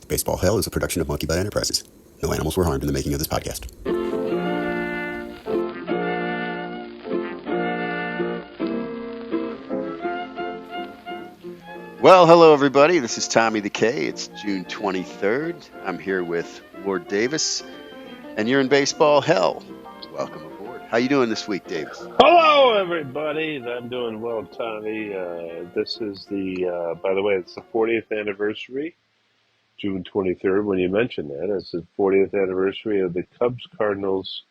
Baseball Hell is a production of Monkey Butt Enterprises. No animals were harmed in the making of this podcast. Well, hello everybody. This is Tommy the K. It's June 23rd. I'm here with Ward Davis, and you're in Baseball Hell. Welcome aboard. How you doing this week, Davis? Hello, everybody. I'm doing well, Tommy. This is by the way, it's the 40th anniversary, June 23rd. When you mentioned that, it's the 40th anniversary of the Cubs Cardinals,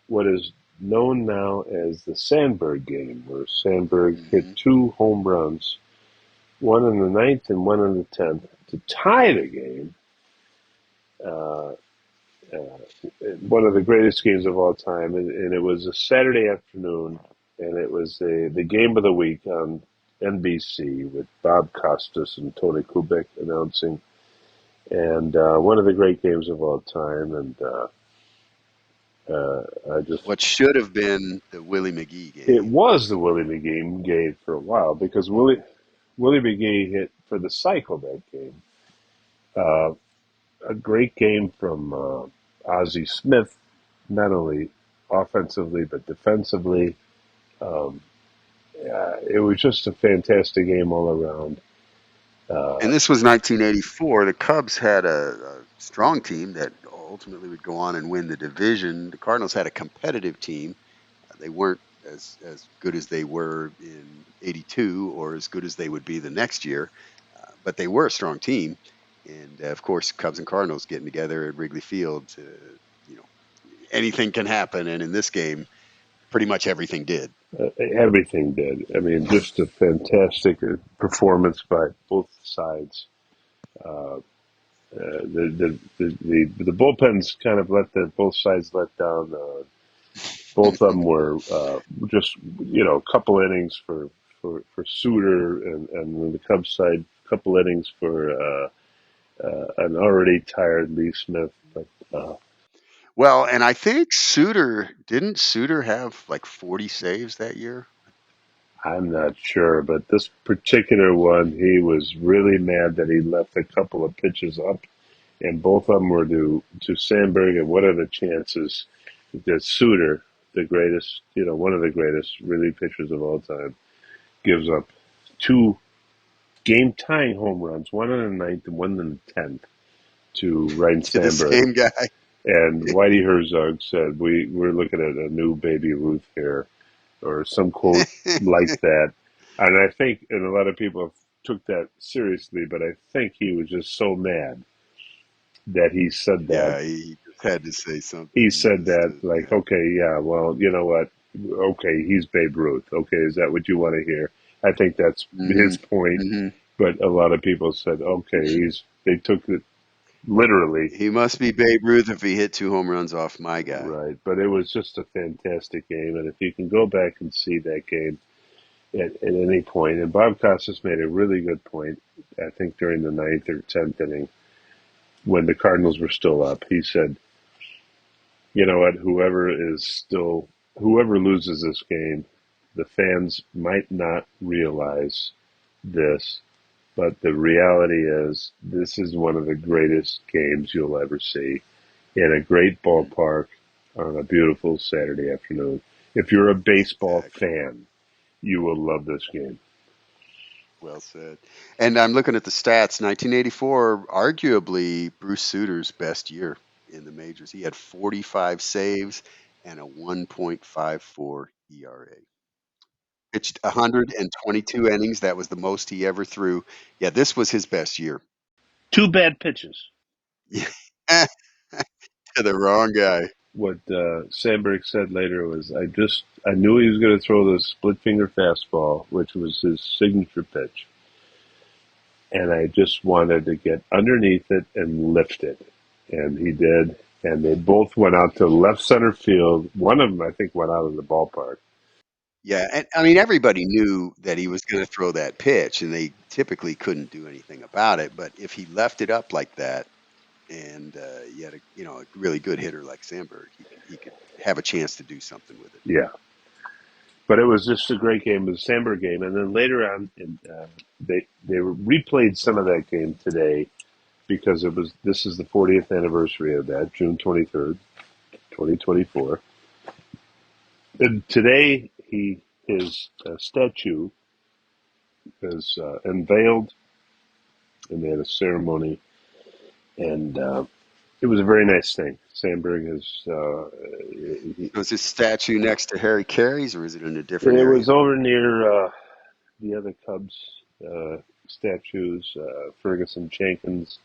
what is known now as the Sandberg Game, where Sandberg hit 2 home runs, one in the ninth and one in the 10th, to tie the game. One of the greatest games of all time, and it was a Saturday afternoon, and it was the game of the week on NBC with Bob Costas and Tony Kubek announcing, and one of the great games of all time. And What should have been the Willie McGee game. It was the Willie McGee game for a while because Willie McGee hit for the cycle that game. A great game from Ozzie Smith, not only offensively but defensively. It was just a fantastic game all around. And this was 1984. The Cubs had a strong team that ultimately would go on and win the division. The Cardinals had a competitive team. They weren't as good as they were in 82 or as good as they would be the next year, but they were a strong team. And of course, Cubs and Cardinals getting together at Wrigley Field, anything can happen. And in this game, pretty much everything did. Everything did. I mean, just a fantastic performance by both sides. The bullpens kind of both sides let down. Both of them were just a couple innings for Suter, and on the Cubs side, a couple innings for an already tired Lee Smith. But well, and I think didn't Suter have like 40 saves that year? I'm not sure, but this particular one, he was really mad that he left a couple of pitches up, and both of them were to Sandberg. And what are the chances that Suter, the greatest, one of the greatest relief pitchers of all time, gives up 2 game-tying home runs, one in the ninth and one in the 10th, to Ryan Sandberg. The same guy. And Whitey Herzog said, we're looking at a new Baby Ruth here, or some quote like that. And I think, and a lot of people took that seriously, but I think he was just so mad that he said that. Yeah, he had to say something. He said that, like, okay, yeah, well, you know what? Okay, he's Babe Ruth. Okay, is that what you want to hear? I think that's his point. Mm-hmm. But a lot of people said, okay, they took it literally. He must be Babe Ruth if he hit 2 home runs off my guy. Right, but it was just a fantastic game. And if you can go back and see that game at any point, and Bob Costas made a really good point, I think during the 9th or 10th inning, when the Cardinals were still up, he said, you know what, whoever loses this game, the fans might not realize this, but the reality is this is one of the greatest games you'll ever see in a great ballpark on a beautiful Saturday afternoon. If you're a baseball fan, you will love this game. Well said. And I'm looking at the stats. 1984, arguably Bruce Suter's best year in the majors. He had 45 saves and a 1.54 ERA. Pitched 122 innings. That was the most he ever threw. Yeah, this was his best year. 2 bad pitches. Yeah. To the wrong guy. What Sandberg said later was, I knew he was going to throw the split finger fastball, which was his signature pitch. And I just wanted to get underneath it and lift it. And he did. And they both went out to left center field. One of them, I think, went out of the ballpark. Yeah, and I mean, everybody knew that he was going to throw that pitch, and they typically couldn't do anything about it. But if he left it up like that, and you had a really good hitter like Sandberg, he could have a chance to do something with it. Yeah, but it was just a great game. It was a Sandberg game, and then later on, they replayed some of that game today because this is the 40th anniversary of that, June 23rd, 2024. And today, his statue is unveiled, and they had a ceremony, and it was a very nice thing. Sandberg has. Was this statue next to Harry Carey's, or is it in a different It area? was over near the other Cubs statues: Ferguson Jenkins,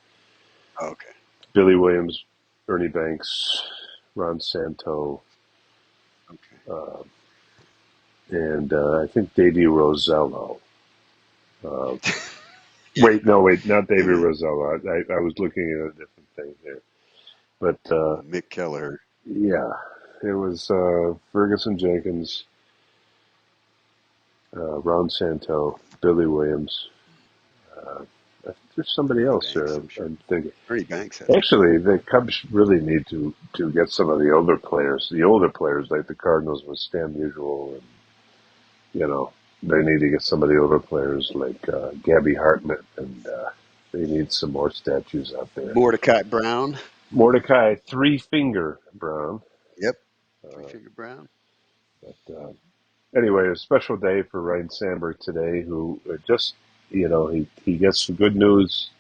Okay. Billy Williams, Ernie Banks, Ron Santo, Okay. and I think Davey Rosello. Wait, no, wait, not Davey And Rosello. I was looking at a different thing here. But Mick Kelleher. yeah, it was Ferguson Jenkins, Ron Santo, Billy Williams. There's somebody Ernie else Banks, there. I'm sure. I'm thinking. Ernie Banks has a Actually, the Cubs really need to get some of the older players. The older players, like the Cardinals with Stan Musial, and they need to get some of the older players like Gabby Hartnett, and they need some more statues out there. Mordecai Brown. Mordecai Three Finger Brown. Yep. Three-Finger Brown. But anyway, a special day for Ryan Sandberg today, who just, he gets some good news.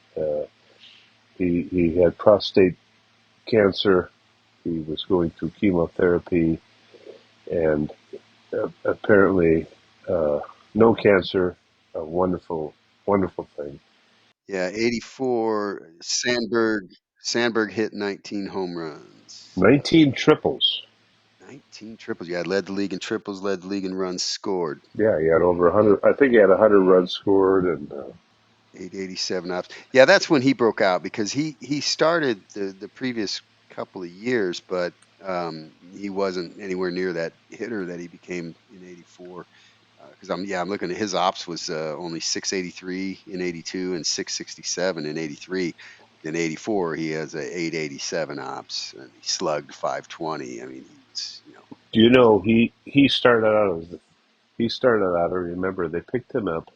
He had prostate cancer. He was going through chemotherapy, and apparently no cancer. A wonderful, wonderful thing. Yeah, 84. Sandberg hit 19 home runs. 19 triples. 19 triples. Yeah, led the league in triples, led the league in runs scored. Yeah, he had over 100. I think he had 100 runs scored, and 887 ops. Yeah, that's when he broke out, because he started the previous couple of years, but he wasn't anywhere near that hitter that he became in 84. Because I'm looking at his ops was only 683 in 82 and 667 in 83. In 84, he has a 887 ops, and he slugged 520. I mean, he was, do you know he started out as I remember they picked him up.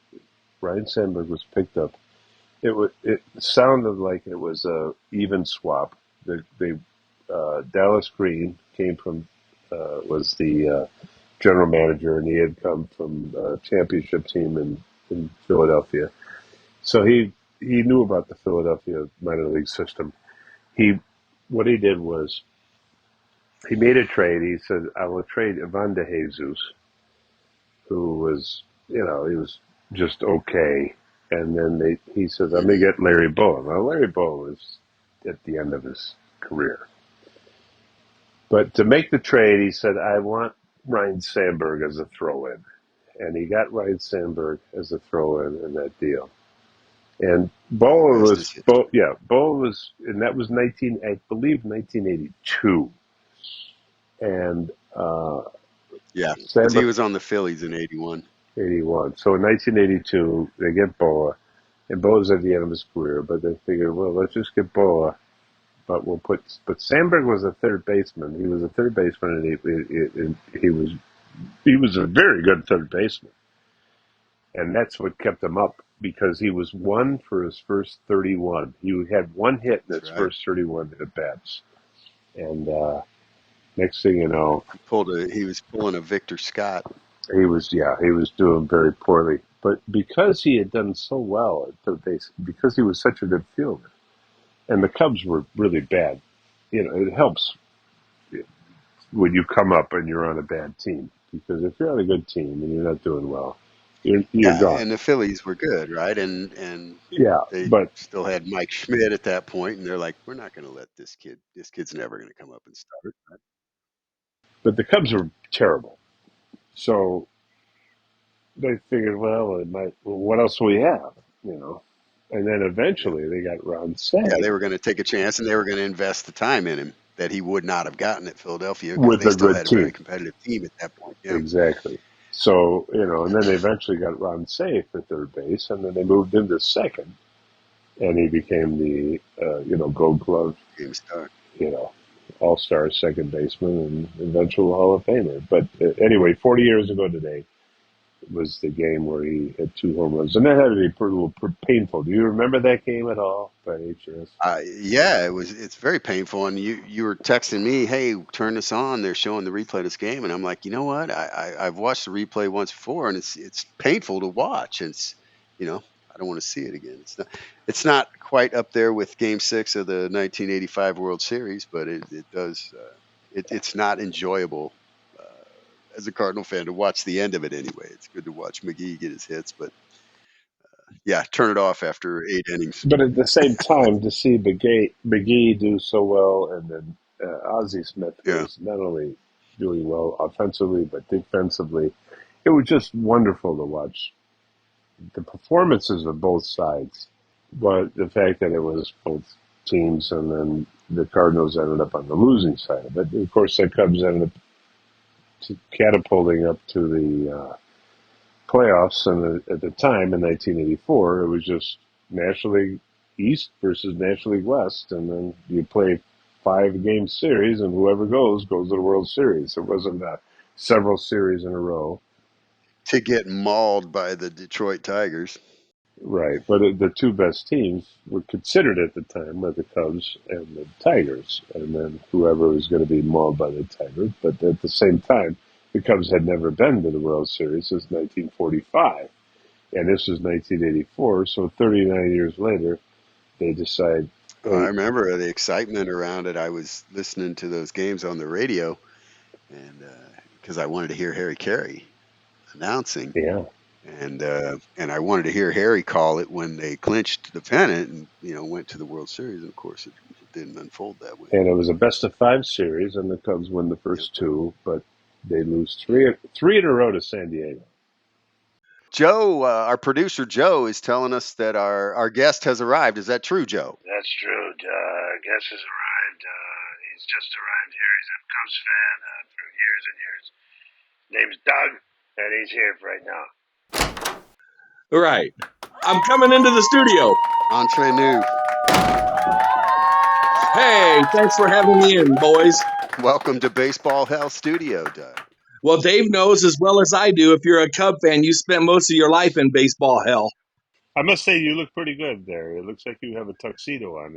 Ryan Sandberg was picked up. It sounded like it was a even swap. The Dallas Green came from was the general manager, and he had come from a championship team in Philadelphia. So he knew about the Philadelphia minor league system. What he did was he made a trade. He said, "I will trade Ivan De Jesus, who was he was just okay." And then he says, "I'm gonna get Larry Bowen." Well, Larry Bowen was at the end of his career. But to make the trade, he said, "I want Ryan Sandberg as a throw-in." And he got Ryan Sandberg as a throw-in in that deal. And the Bowen rest is history. Bowen was, and that was 1982. And Yeah, because he Sandberg, was on the Phillies in 81. 81. So in 1982, they get Boa, and Boa's at the end of his career, but they figured, well, let's just get Boa, but but Sandberg was a third baseman. He was a third baseman, and he was a very good third baseman. And that's what kept him up, because he was one for his first 31. He had one hit in That's his right. first 31 at bats. And next thing you know, He was pulling a Victor Scott. he was doing very poorly. But because he had done so well at third base, because he was such a good fielder, and the Cubs were really bad, it helps when you come up and you're on a bad team. Because if you're on a good team and you're not doing well, you're Yeah, gone. and the Phillies were good, right? And Yeah, they but still had Mike Schmidt at that point, and they're like, we're not going to let this kid. This kid's never going to come up and start. the Cubs were terrible. So they figured, well, what else do we have? And then Yeah, eventually they got Ron yeah, Cey they were going to take a chance, and they were going to invest the time in him that he would not have gotten at Philadelphia, because with they a still good had a very team. competitive team at that point. Yeah, Exactly. So, and then they eventually got Ron Cey for third base, and then they moved him to second, and he became the, Gold Glove, game star. you know, all-star second baseman and eventual Hall of Famer. But anyway, 40 years ago today, was the game where he hit 2 home runs, and that had to be a little painful. Do you remember that game at all, by any chance? Yeah, it's very painful. And you were texting me, hey, turn this on. They're showing the replay of this game, and I'm like, you know what? I've watched the replay once before, and it's painful to watch. And it's you know I don't want to see it again. It's not quite up there with Game 6 of the 1985 World Series, but it does it's not enjoyable as a Cardinal fan to watch the end of it anyway. It's good to watch McGee get his hits, but yeah, turn it off after 8 innings. But at the same time, to see McGee do so well, and then Ozzie Smith Yeah. was not only doing well offensively but defensively, it was just wonderful to watch the performances of both sides. But the fact that it was both teams, and then the Cardinals ended up on the losing side of it. Of course, the Cubs ended up catapulting up to the playoffs, and at the time in 1984, it was just National League East versus National League West, and then you play 5 game series, and whoever goes to the World Series. It wasn't several series in a row. To get mauled by the Detroit Tigers. Right, but the two best teams were considered at the time were the Cubs and the Tigers, and then whoever was going to be mauled by the Tigers. But at the same time, the Cubs had never been to the World Series since 1945, and this was 1984. So 39 years later, they decide, I hey, remember the excitement around it. I was listening to those games on the radio, and because I wanted to hear Harry Carey announcing, yeah. and I wanted to hear Harry call it when they clinched the pennant and went to the World Series. And of course, it didn't unfold that way. And it was a best-of-5 series, and the Cubs win the Yep. first two, but they lose three in a row to San Diego. Joe, our producer Joe, is telling us that our guest has arrived. Is that true, Joe? That's true. Guest has arrived. He's just arrived here. He's a Cubs fan for years and years. Name's Doug, and he's here right now. All right. I'm coming into the studio. Entre nous. Hey, thanks for having me in, boys. Welcome to Baseball Hell Studio, Doug. Well, Dave knows as well as I do, if you're a Cub fan, you spent most of your life in baseball hell. I must say, you look pretty good there. It looks like you have a tuxedo on.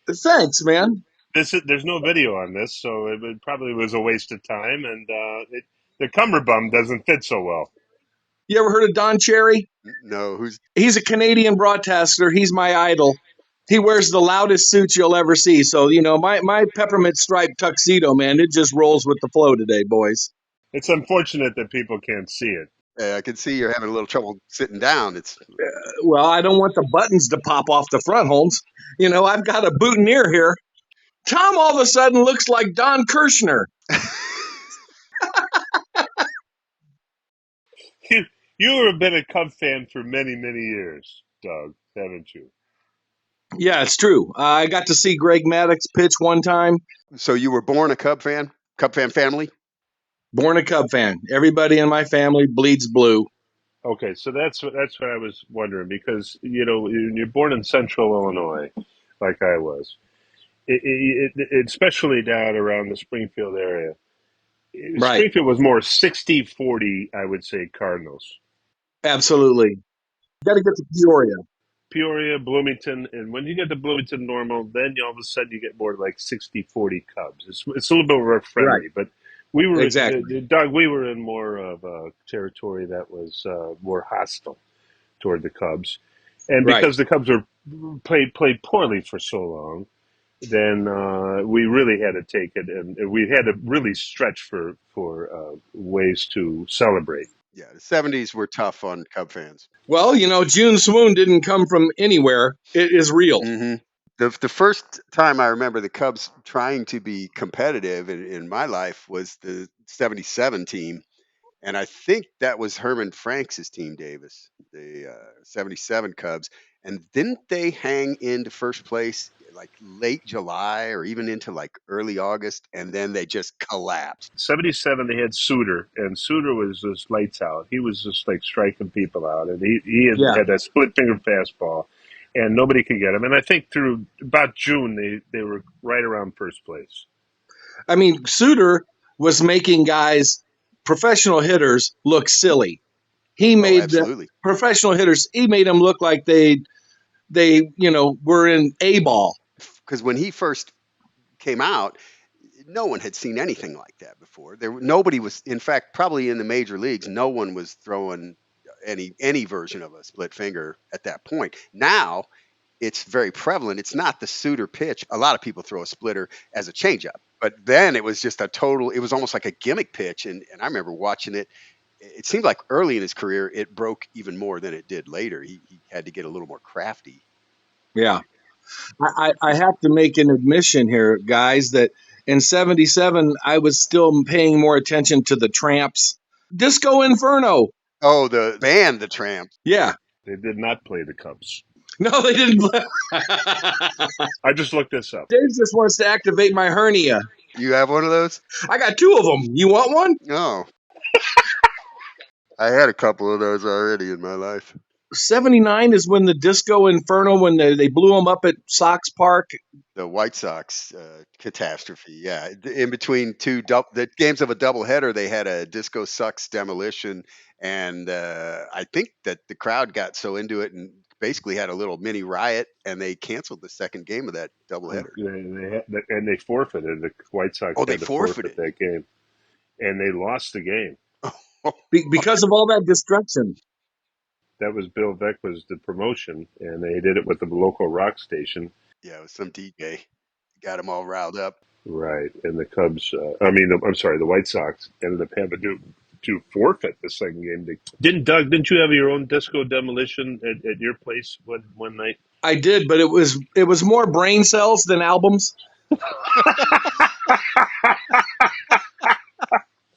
Thanks, man. There's no video on this, so it probably was a waste of time, and the cummerbund doesn't fit so well. You ever heard of Don Cherry? No, He's a Canadian broadcaster. He's my idol. He wears the loudest suits you'll ever see. So, my peppermint striped tuxedo, man, it just rolls with the flow today, boys. It's unfortunate that people can't see it. I can see you're having a little trouble sitting down. Well, I don't want the buttons to pop off the front, Holmes. I've got a boutonniere here. Tom all of a sudden looks like Don Kirshner. You have been a Cub fan for many, many years, Doug, haven't you? Yeah, it's true. I got to see Greg Maddux pitch one time. So you were born a Cub fan? Cub fan family? Born a Cub fan. Everybody in my family bleeds blue. Okay, so that's what I was wondering, because you're born in Central Illinois, like I was, especially down around the Springfield area. Right. Springfield was more 60-40, I would say, Cardinals. Absolutely. Got to get to Peoria, Bloomington, and when you get to Bloomington Normal, then all of a sudden you get more like 60-40 Cubs. It's a little bit more friendly, right. But we were exactly. Doug. We were in more of a territory that was more hostile toward the Cubs, and because the Cubs were played poorly for so long, then we really had to take it, and we had to really stretch for ways to celebrate. Yeah, the 70s were tough on Cub fans. Well, June Swoon didn't come from anywhere. It is real. Mm-hmm. The first time I remember the Cubs trying to be competitive in my life was the 77 team. And I think that was Herman Franks' team, Davis, the 77 Cubs. And didn't they hang into first place like late July or even into like early August? And then they just collapsed. 77, they had Suter, and Suter was just lights out. He was just like striking people out, and he had that split finger fastball, and nobody could get him. And I think through about June, they were right around first place. I mean, Suter was making guys, professional hitters, look silly. He Oh, made the absolutely. professional hitters. He made them look like they were in A ball. Because when he first came out, no one had seen anything like that before. Nobody was, in fact, probably in the major leagues, no one was throwing any version of a split finger at that point. Now it's very prevalent. It's not the suitor pitch. A lot of people throw a splitter as a changeup, but then it was just a total. It was almost like a gimmick pitch, and I remember watching it. It seemed like early in his career it broke even more than it did later. He had to get a little more crafty. Yeah. I have to make an admission here, guys, that in 77, I was still paying more attention to the Tramps. Disco Inferno. Oh, the band, the Tramps. Yeah. They did not play the Cubs. No, they didn't. I just looked this up. Dave just wants to activate my hernia. You have one of those? I got two of them. You want one? No. I had a couple of those already in my life. 79 is when the Disco Inferno, when they blew them up at Sox Park. The White Sox catastrophe. Yeah, in between the games of a doubleheader, they had a Disco Sucks demolition, and I think that the crowd got so into it and basically had a little mini riot, and they canceled the second game of that doubleheader. And they forfeited. The White Sox Oh, they had to forfeit forfeited. that game, and they lost the game. Because of all that destruction. That was Bill Veeck was the promotion, and they did it with the local rock station. Yeah, it was some DJ. Got them all riled up. Right, and the Cubs. The White Sox ended up having to forfeit the second game. Didn't you have your own disco demolition at your place one night? I did, but it was more brain cells than albums.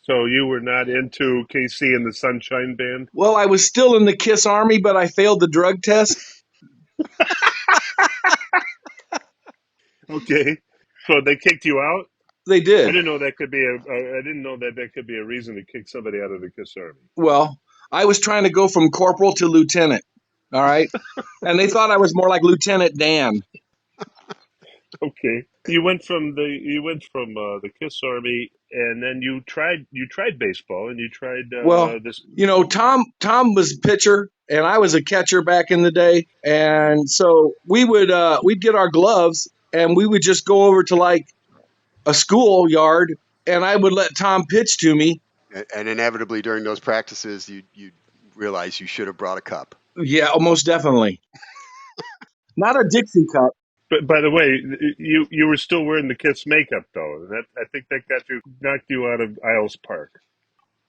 So you were not into KC and the Sunshine Band? Well, I was still in the KISS Army, but I failed the drug test. Okay, so they kicked you out. They I did. didn't know that could be I didn't know that could be a reason to kick somebody out of the KISS Army. Well, I was trying to go from corporal to lieutenant. All right. And they thought I was more like Lieutenant Dan. Okay, you went from the KISS Army, and then you tried baseball, and you tried Well, this. Tom was pitcher and I was a catcher back in the day. And so we'd get our gloves and we would just go over to like a schoolyard and I would let Tom pitch to me. And inevitably during those practices, you realize you should have brought a cup. Yeah, most definitely. Not a Dixie cup. But by the way, you were still wearing the KISS makeup though. I think that knocked you out of Isles Park.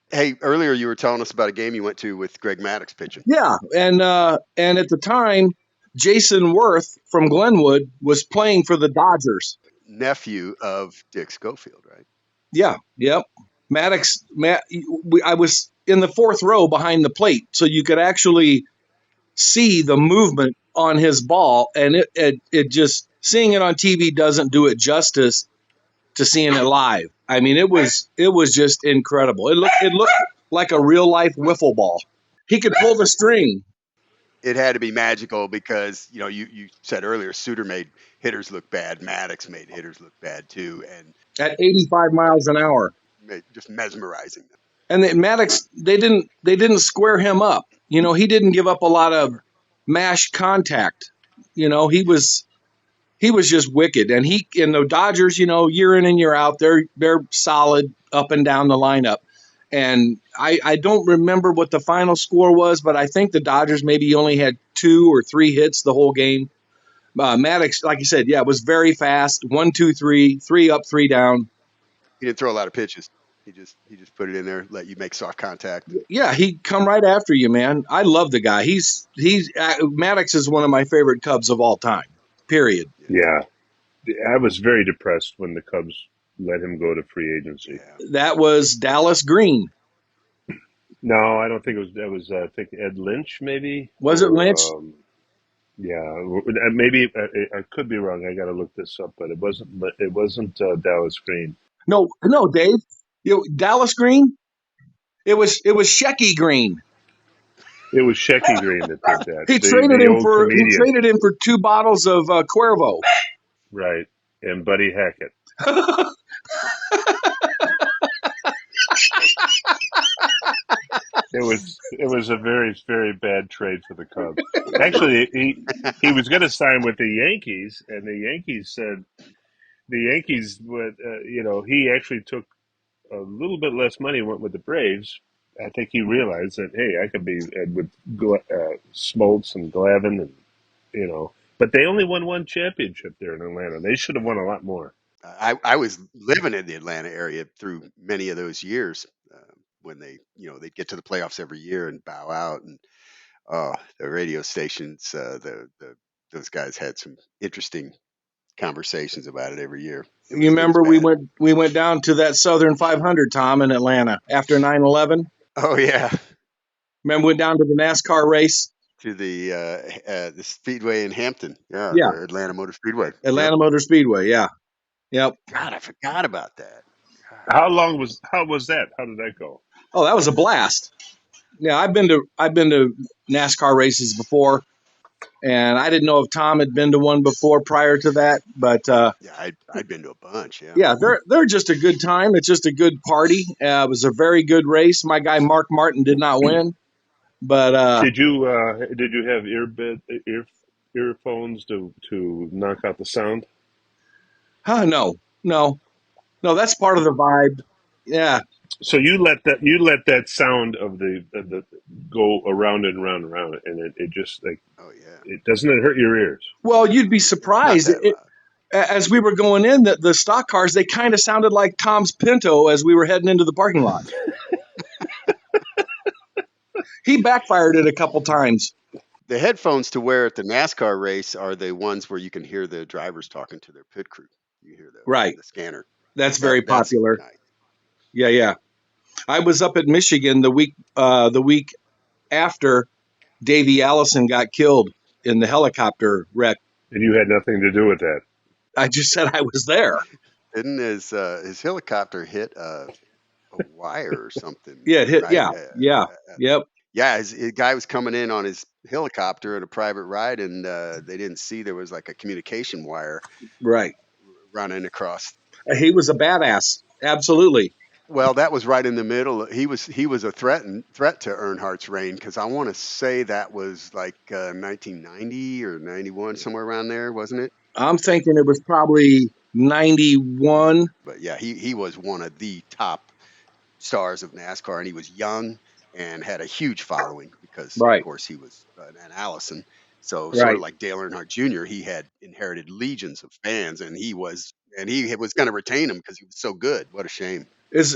Hey, earlier you were telling us about a game you went to with Greg Maddux pitching. Yeah, and at the time, Jason Worth from Glenwood was playing for the Dodgers. Nephew of Dick Schofield, right? Yeah, yep. I was in the fourth row behind the plate, so you could actually see the movement on his ball, and it just seeing it on TV doesn't do it justice to seeing it live. I mean, it was just incredible. It looked like a real life wiffle ball. He could pull the string. It had to be magical because you said earlier Suter made hitters look bad. Maddux made hitters look bad too, and At 85 miles an hour. just mesmerizing them. And Maddux, they didn't square him up. He didn't give up a lot of mash contact. He was just wicked. And the Dodgers, year in and year out, they're solid up and down the lineup. And I don't remember what the final score was, but I think the Dodgers maybe only had 2 or 3 hits the whole game. Maddux, like you said, yeah, it was very fast. 1, 2, 3, 3 up, 3 down. He didn't throw a lot of pitches. He just put it in there, let you make soft contact. Yeah, he'd come right after you, man. I love the guy. Maddux is one of my favorite Cubs of all time. Period. Yeah, I was very depressed when the Cubs let him go to free agency. Yeah. That was Dallas Green. No, I don't think it was. That was I think Ed Lynch, maybe. Was it Lynch? Yeah, maybe I could be wrong. I got to look this up, but it wasn't. It wasn't Dallas Green. No, Dave. Dallas Green. It was Shecky Green. It was Shecky Green that did that. He traded him for 2 bottles of Cuervo. Right, and Buddy Hackett. it was a very very bad trade for the Cubs. Actually, he was going to sign with the Yankees, and the Yankees said the Yankees would he actually took a little bit less money and went with the Braves. I think he realized that hey, I could be with Smoltz and Glavine and but they only won one championship there in Atlanta. They should have won a lot more. I was living in the Atlanta area through many of those years when they'd get to the playoffs every year and bow out, and the radio stations, those guys had some interesting conversations about it every year. You It was remember bad. we went down to that Southern 500, Tom, in Atlanta after 9/11. Oh yeah, Remember, we went down to the NASCAR race. to the Speedway in Hampton. Yeah, Yeah, the Atlanta Motor Speedway. Yep. Atlanta Motor Speedway. Yeah, yep. God, I forgot about that. God. How was that? How did that go? Oh, that was a blast. Yeah, I've been to NASCAR races before, and I didn't know if Tom had been to one before prior to that, but Yeah, I'd been to a bunch. Yeah. yeah, they're just a good time. It's just a good party. It was a very good race. My guy Mark Martin did not win, but Did you have earphones to knock out the sound? no, no, no. That's part of the vibe. Yeah, So you let that sound of the go around and around and around, and it just like Oh yeah. it doesn't it hurt your ears? well, you'd be Not surprised. that loud. As we were going in, the stock cars, they kind of sounded like Tom's Pinto as we were heading into the parking lot. He backfired it a couple times. The headphones to wear at the NASCAR race are the ones where you can hear the drivers talking to their pit crew. You hear Right. the scanner. That's very That's popular. nice. Yeah, yeah. I was up at Michigan the week after Davey Allison got killed in the helicopter wreck. And you had nothing to do with that. I just said I was there. Didn't his helicopter hit a wire or something? Yeah, it hit. Right. Yeah, yeah, yep. Yeah, his guy was coming in on his helicopter in a private ride, and they didn't see there was like a communication wire Right. running across. He was a badass. Absolutely. Well, that was right in the middle. He was a threat to Earnhardt's reign, because I want to say that was like 1990 or 91, somewhere around there, wasn't it? I'm thinking it was probably 91. But yeah, he was one of the top stars of NASCAR, and he was young and had a huge following because, of Right. course, he was an Allison. So sort Right. of like Dale Earnhardt Jr., he had inherited legions of fans, and he was going to retain them because he was so good. What a shame.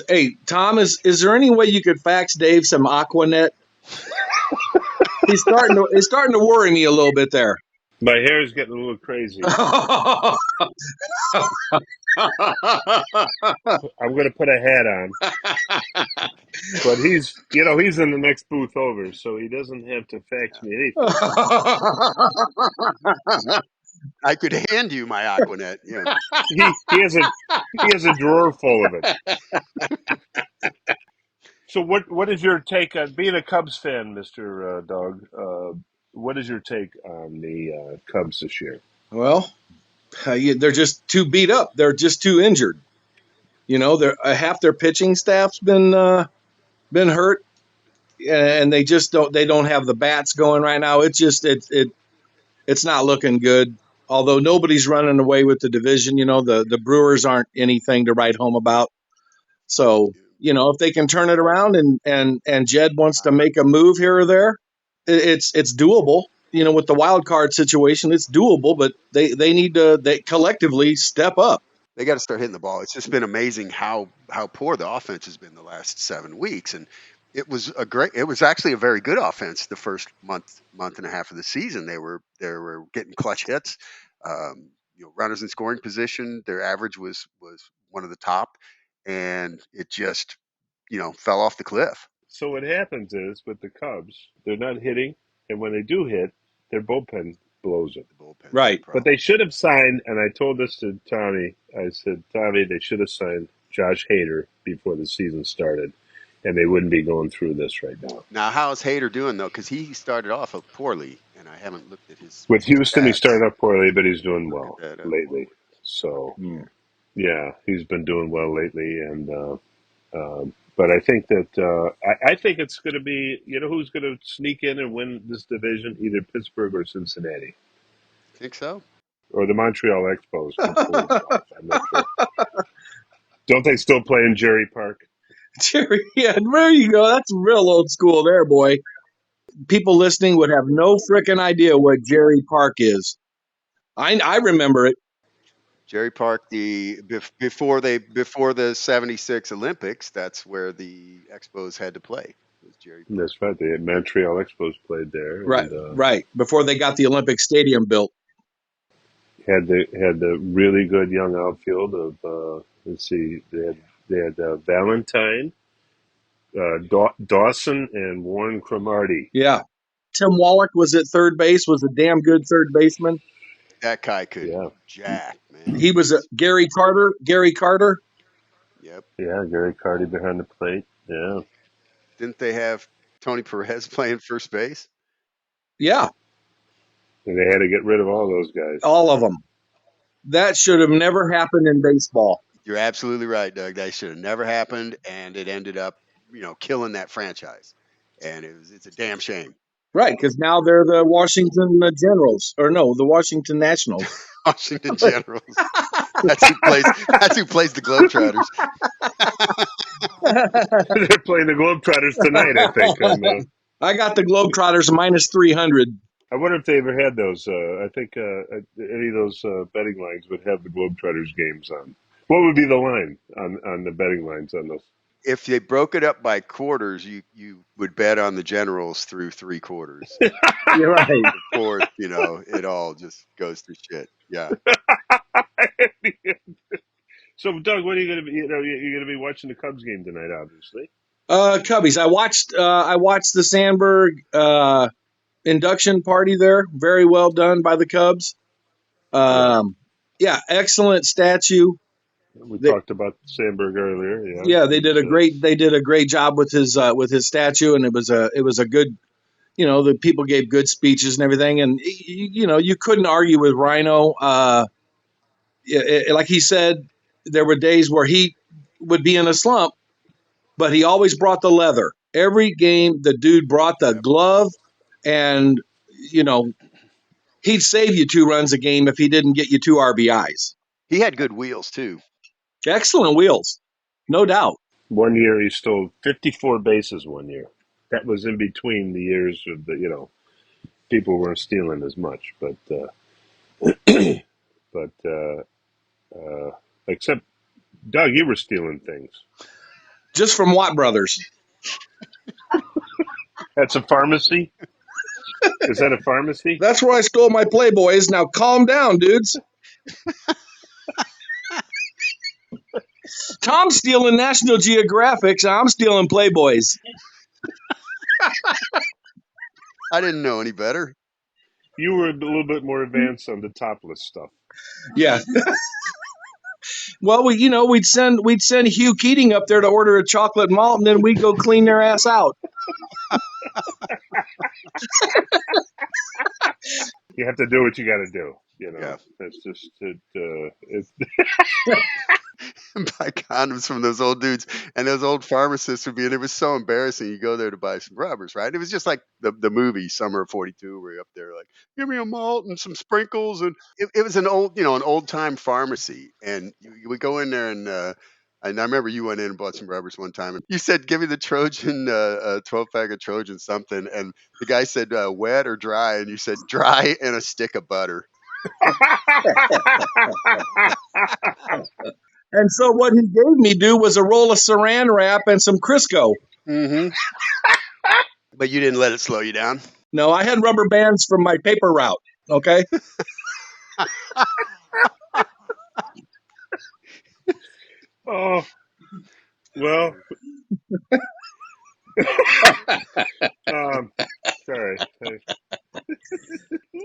Hey, Tom, is there any way you could fax Dave some Aquanet? It's starting to worry me a little bit there. My hair is getting a little crazy. I'm going to put a hat on. But he's in the next booth over, so he doesn't have to fax me anything. I could hand you my Aquanet. Yeah. He has a drawer full of it. So what is your take on being a Cubs fan, Mr. Dog? What is your take on the Cubs this year? Well, they're just too beat up. They're just too injured. They're half their pitching staff's been hurt, and they just don't have the bats going right now. It's just it's not looking good. Although nobody's running away with the division, the Brewers aren't anything to write home about. So if they can turn it around and Jed wants to make a move here or there, it's doable. With the wild card situation, it's doable, but they need to collectively step up. They got to start hitting the ball. It's just been amazing how poor the offense has been the last 7 weeks, and it was actually a very good offense the first month and a half of the season. They were getting clutch hits, runners in scoring position. Their average was one of the top, and it just fell off the cliff. So what happens is with the Cubs, they're not hitting, and when they do hit, their bullpen blows it. The bullpen's Right. the But problem. they should have signed, and I told this to Tommy. I said, Tommy, they should have signed Josh Hader before the season started, and they wouldn't be going through this right now. Now, how's Hader doing though? Because he started off poorly, and I haven't looked at his With Houston, he stats. started off poorly, but he's doing Look well at that. lately. So, yeah, he's been doing well lately, and but But I think that I think it's going to be, who's going to sneak in and win this division? Either Pittsburgh or Cincinnati, Think so? or the Montreal Expos could pull it off. I'm not sure. Don't they still play in Jerry Park? Jerry, yeah, there you go. That's real old school there, boy. People listening would have no frickin' idea what Jerry Park is. I remember it. Jerry Park, before the '76 Olympics, that's where the Expos had to play. Was Jerry Park. That's right. The Montreal Expos played there, Right, and right. Before they got the Olympic Stadium built. had the really good young outfield of let's see, they had Valentine, Dawson, and Warren Cromartie. Yeah. Tim Wallach was at third base, was a damn good third baseman. That guy could Yeah, jack, man. He was a Gary Carter. Gary Carter. Yep. yeah, Gary Carty behind the plate. Yeah, Didn't they have Tony Perez playing first base? Yeah, and they had to get rid of all those guys. all of them. That should have never happened in baseball. You're absolutely right, Doug. That should have never happened, and it ended up, killing that franchise. And it's a damn shame. Right, because now they're the Washington Generals, or no, the Washington Nationals. Washington Generals. That's who plays. That's who plays the Globetrotters. They're playing the Globetrotters tonight, I think. I got the Globetrotters minus 300. I wonder if they ever had those. I think any of those betting lines would have the Globetrotters games on. What would be the line on the betting lines on those? If they broke it up by quarters, you would bet on the Generals through three quarters. You're right. Fourth, it all just goes to shit. Yeah. So, Doug, what are you going to be? You're going to be watching the Cubs game tonight, obviously. Cubbies. I watched the Sandberg induction party there. Very well done by the Cubs. Yeah, excellent statue. We talked about Sandberg earlier. Yeah, they did a great job with his statue, and it was a good. The people gave good speeches and everything, and you couldn't argue with Rhino. Like he said, there were days where he would be in a slump, but he always brought the leather. Every game, the dude brought the glove, and he'd save you 2 runs a game if he didn't get you 2 RBIs. He had good wheels too. Excellent wheels, no doubt. One year he stole 54 bases. One year, that was in between the years of the people weren't stealing as much, but except Doug, you were stealing things. Just from Watt Brothers. That's a pharmacy? Is that a pharmacy? That's where I stole my Playboys. Now calm down, dudes. Tom's stealing National Geographics. I'm stealing Playboys. I didn't know any better. You were a little bit more advanced on the topless stuff. Yeah. Well, we'd send Hugh Keating up there to order a chocolate malt, and then we'd go clean their ass out. You have to do what you got to do. Yeah. It's just it's Buy condoms from those old dudes, and those old pharmacists would be, and it was so embarrassing. You go there to buy some rubbers, right? It was just like the movie Summer of '42, where you're up there like, give me a malt and some sprinkles, and it was an old time pharmacy, and you would go in there and I remember you went in and bought some rubbers one time, and you said, give me the Trojan, 12-pack of Trojan something, and the guy said, wet or dry, and you said dry and a stick of butter. And so what he gave me, dude, was a roll of saran wrap and some Crisco. Mm-hmm. But you didn't let it slow you down. No, I had rubber bands from my paper route. Okay. oh well. Sorry.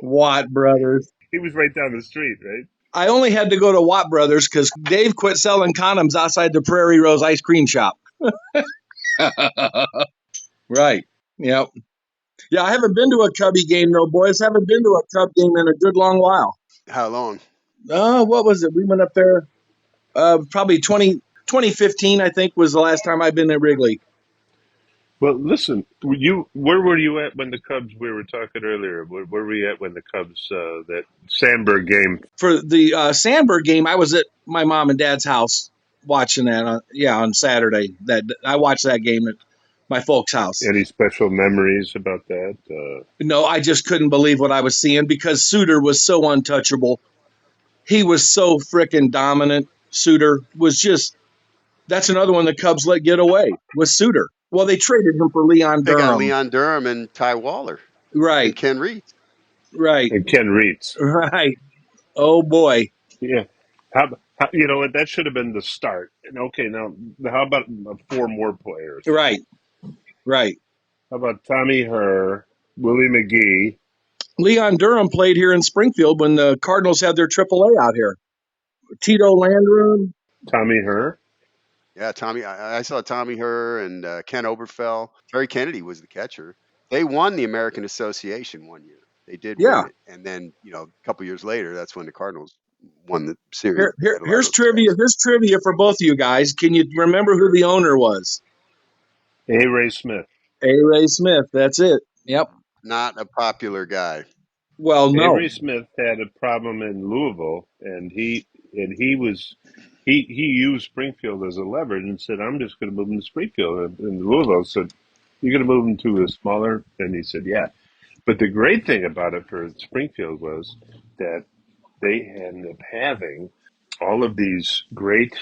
Watt Brothers. He was right down the street, right? I only had to go to Watt Brothers because Dave quit selling condoms outside the Prairie Rose ice cream shop. Right. Yep. Yeah, I haven't been to a Cubby game, though, boys. Haven't been to a Cub game in a good long while. How long? What was it? We went up there probably 20 2015, I think, was the last time I've been at Wrigley. Well, listen, where were you at when the Cubs? We were talking earlier. Where were you at when the Cubs that Sandberg game? For the Sandberg game, I was at my mom and dad's house watching that. On Saturday. That I watched that game at my folks' house. Any special memories about that? No, I just couldn't believe what I was seeing because Suter was so untouchable. He was so freaking dominant. Suter was just. That's another one the Cubs let get away was Suter. Well, they traded him for Leon They got Durham. Leon Durham and Ty Waller and Right, Ken Reed. right, And Ken Reitz. right. Oh boy. Yeah. How you know what? That should have been the start. And okay, now how about four more players? Right, right. How about Tommy Herr, Willie McGee, Leon Durham played here in Springfield when the Cardinals had their AAA out here. Tito Landrum. Tommy Herr? Yeah, Tommy. I saw Tommy Herr and Ken Oberfell. Terry Kennedy was the catcher. They won the American Association one year. They did Yeah. win it, and then a couple years later, that's when the Cardinals won the series. They had a lot of Here's those trivia. guys. Here's trivia for both of you guys. Can you remember who the owner was? A. Ray Smith. A. Ray Smith. That's it. Yep. Not a popular guy. Well, A. no. Ray Smith had a problem in Louisville, and he used Springfield as a leverage and said, "I'm just going to move him to Springfield." And Louisville said, "You're going to move him to a smaller?" And he said, "Yeah." But the great thing about it for Springfield was that they ended up having all of these great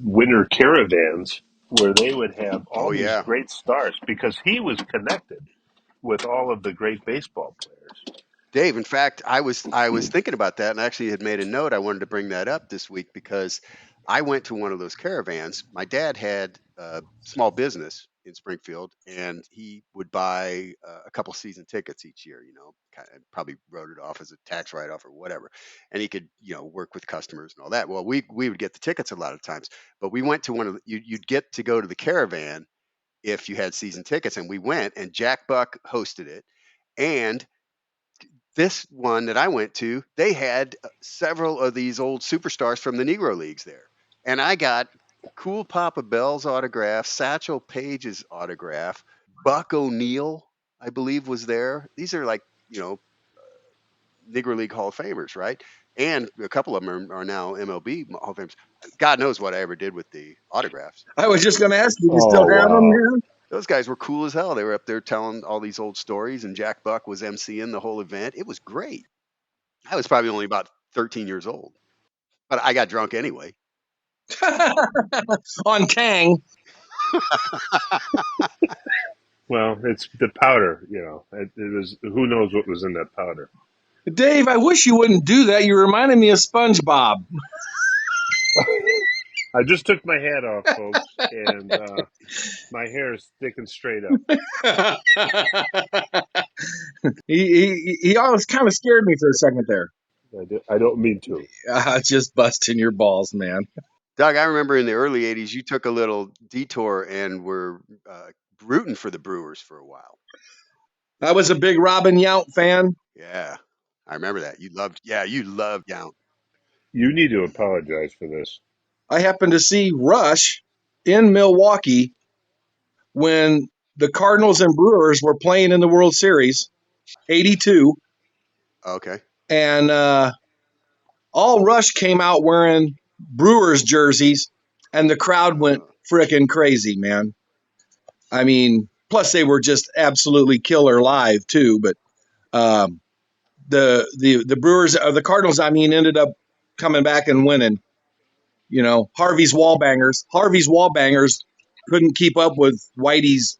winter caravans where they would have all Oh these yeah, great stars because he was connected with all of the great baseball players. Dave. In fact, I was thinking about that, and actually had made a note. I wanted to bring that up this week because I went to one of those caravans. My dad had a small business in Springfield, and he would buy a couple season tickets each year. Kind of probably wrote it off as a tax write off or whatever, and he could work with customers and all that. Well, we would get the tickets a lot of times, but we went to one of you'd get to go to the caravan if you had season tickets, and we went, and Jack Buck hosted it, and this one that I went to, they had several of these old superstars from the Negro Leagues there. And I got Cool Papa Bell's autograph, Satchel Paige's autograph, Buck O'Neill, I believe, was there. These are like, Negro League Hall of Famers, right? And a couple of them are now MLB Hall of Famers. God knows what I ever did with the autographs. I was just going to ask you. Do you still Oh have them wow! here? Those guys were cool as hell. They were up there telling all these old stories, and Jack Buck was emceeing the whole event. It was great. I was probably only about 13 years old, but I got drunk anyway. On Kang. Well, it's the powder. You know, it was who knows what was in that powder. Dave, I wish you wouldn't do that. You reminded me of SpongeBob. I just took my hat off, folks, and my hair is sticking straight up. He always kind of scared me for a second there. I don't mean to. Just busting your balls, man. Doug, I remember in the early 80s, you took a little detour and were rooting for the Brewers for a while. I was a big Robin Yount fan. Yeah, I remember that. You loved Yount. You need to apologize for this. I happened to see Rush in Milwaukee when the Cardinals and Brewers were playing in the World Series, 82. Okay. And all Rush came out wearing Brewers jerseys, and the crowd went frickin' crazy, man. I mean, plus they were just absolutely killer live too. But um, the Brewers or the Cardinals, I mean, ended up coming back and winning. Harvey's Wallbangers couldn't keep up with Whitey's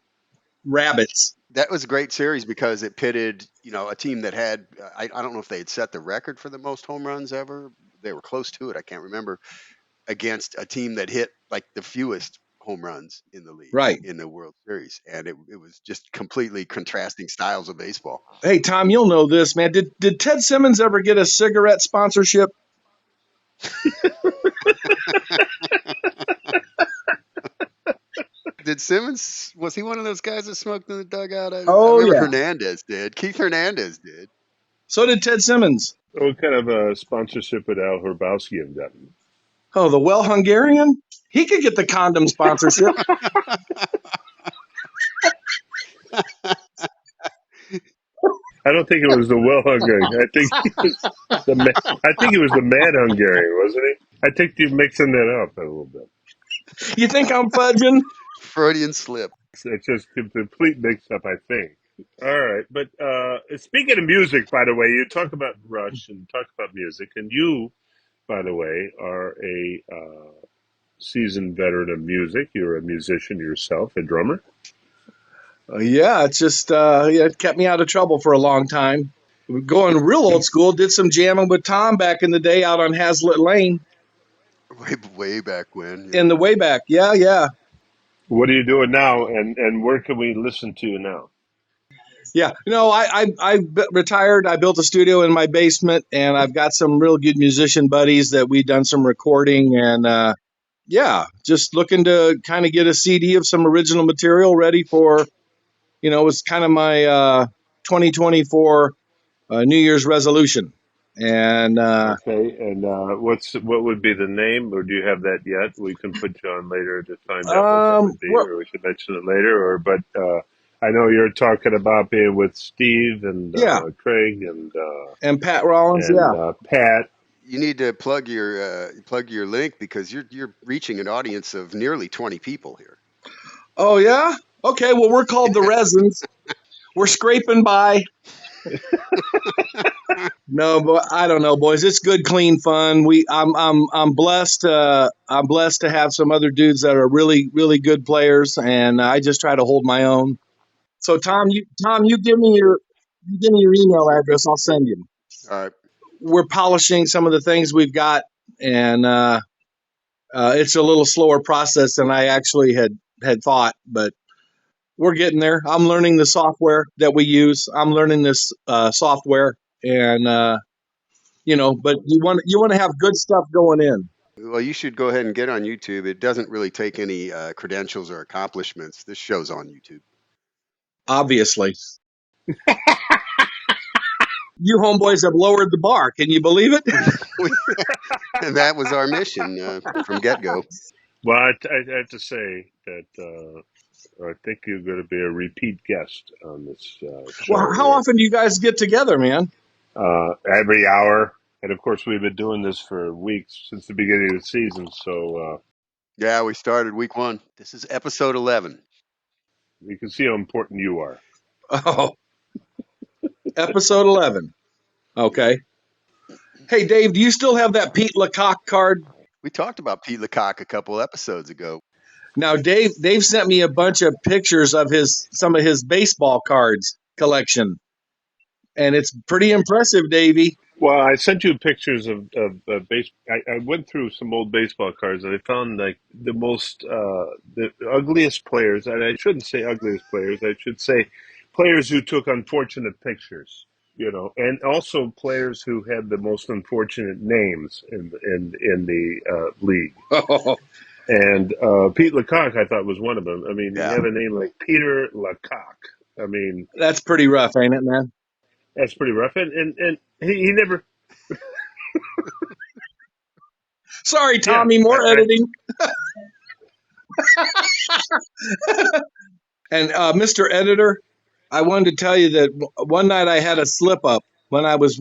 Rabbits. That was a great series because it pitted, a team that had, I don't know if they had set the record for the most home runs ever. They were close to it. I can't remember, against a team that hit like the fewest home runs in the league, Right. in the World Series. And it was just completely contrasting styles of baseball. Hey, Tom, you'll know this, man. Did Ted Simmons ever get a cigarette sponsorship? Did Simmons, was he one of those guys that smoked in the dugout? I remember Yeah. Hernandez did. Keith Hernandez did. So did Ted Simmons. What kind of a sponsorship would Al Hrabowski have gotten? Oh, the Well Hungarian? He could get the condom sponsorship. I don't think it was the well Hungarian. I think he was the I think he was the mad Hungarian, wasn't he? I think you're mixing that up a little bit. You think I'm fudging? Freudian slip. It's just a complete mix-up, I think. All right, but speaking of music, by the way, you talk about Rush and talk about music, and you, by the way, are a seasoned veteran of music. You're a musician yourself, a drummer. Yeah, it's just it kept me out of trouble for a long time. Going real old school, did some jamming with Tom back in the day out on Hazlitt Lane Way back when. in the way back. Yeah. What are you doing now, and where can we listen to you now? Yeah, retired. I built a studio in my basement, and I've got some real good musician buddies that we've done some recording, and just looking to kind of get a CD of some original material ready for, it's kind of my 2024 New Year's resolution, and Okay, and what would be the name, or do you have that yet? We can put you on later to find out what that would be, what or we should mention it later. But I know you're talking about being with Steve and yeah, Craig and Pat Rollins, and yeah. Pat. You need to plug your link because you're reaching an audience of nearly 20 people here. Oh yeah, okay. Well, we're called the Resins. We're scraping by. No, but I don't know, boys. It's good, clean fun. I'm blessed. I'm blessed to have some other dudes that are really, really good players, and I just try to hold my own. So, Tom, you give me your email address. I'll send you. All right. We're polishing some of the things we've got, and it's a little slower process than I actually had thought, but we're getting there. I'm learning the software that we use. I'm learning this software, and but you want to have good stuff going in. Well, you should go ahead and get on YouTube. It doesn't really take any credentials or accomplishments. This show's on YouTube. Obviously, you homeboys have lowered the bar. Can you believe it? And that was our mission from get-go. Well, I have to say that I think you're going to be a repeat guest on this show. Well, how often do you guys get together, man? Every hour, and of course, we've been doing this for weeks since the beginning of the season. So Yeah, we started week 1. This is episode 11. you can see how important you are. Oh, episode 11. Okay. Hey, Dave, do you still have that Pete Lecoq card? We talked about Pete Lecoq a couple episodes ago. Now, Dave sent me a bunch of pictures of some of his baseball cards collection, and it's pretty impressive, Davey. Well, I sent you pictures of base. I went through some old baseball cards, and I found like the ugliest players. And I shouldn't say ugliest players. I should say players who took unfortunate pictures. And also players who had the most unfortunate names in the league. Oh, And Pete Lecoq, I thought, was one of them. I mean, Yeah. you have a name like Peter Lecoq. I mean, that's pretty rough, ain't it, man? that's pretty rough. And he never. Sorry, Yeah, Tommy, more editing. And Mr. Editor, I wanted to tell you that one night I had a slip up when I was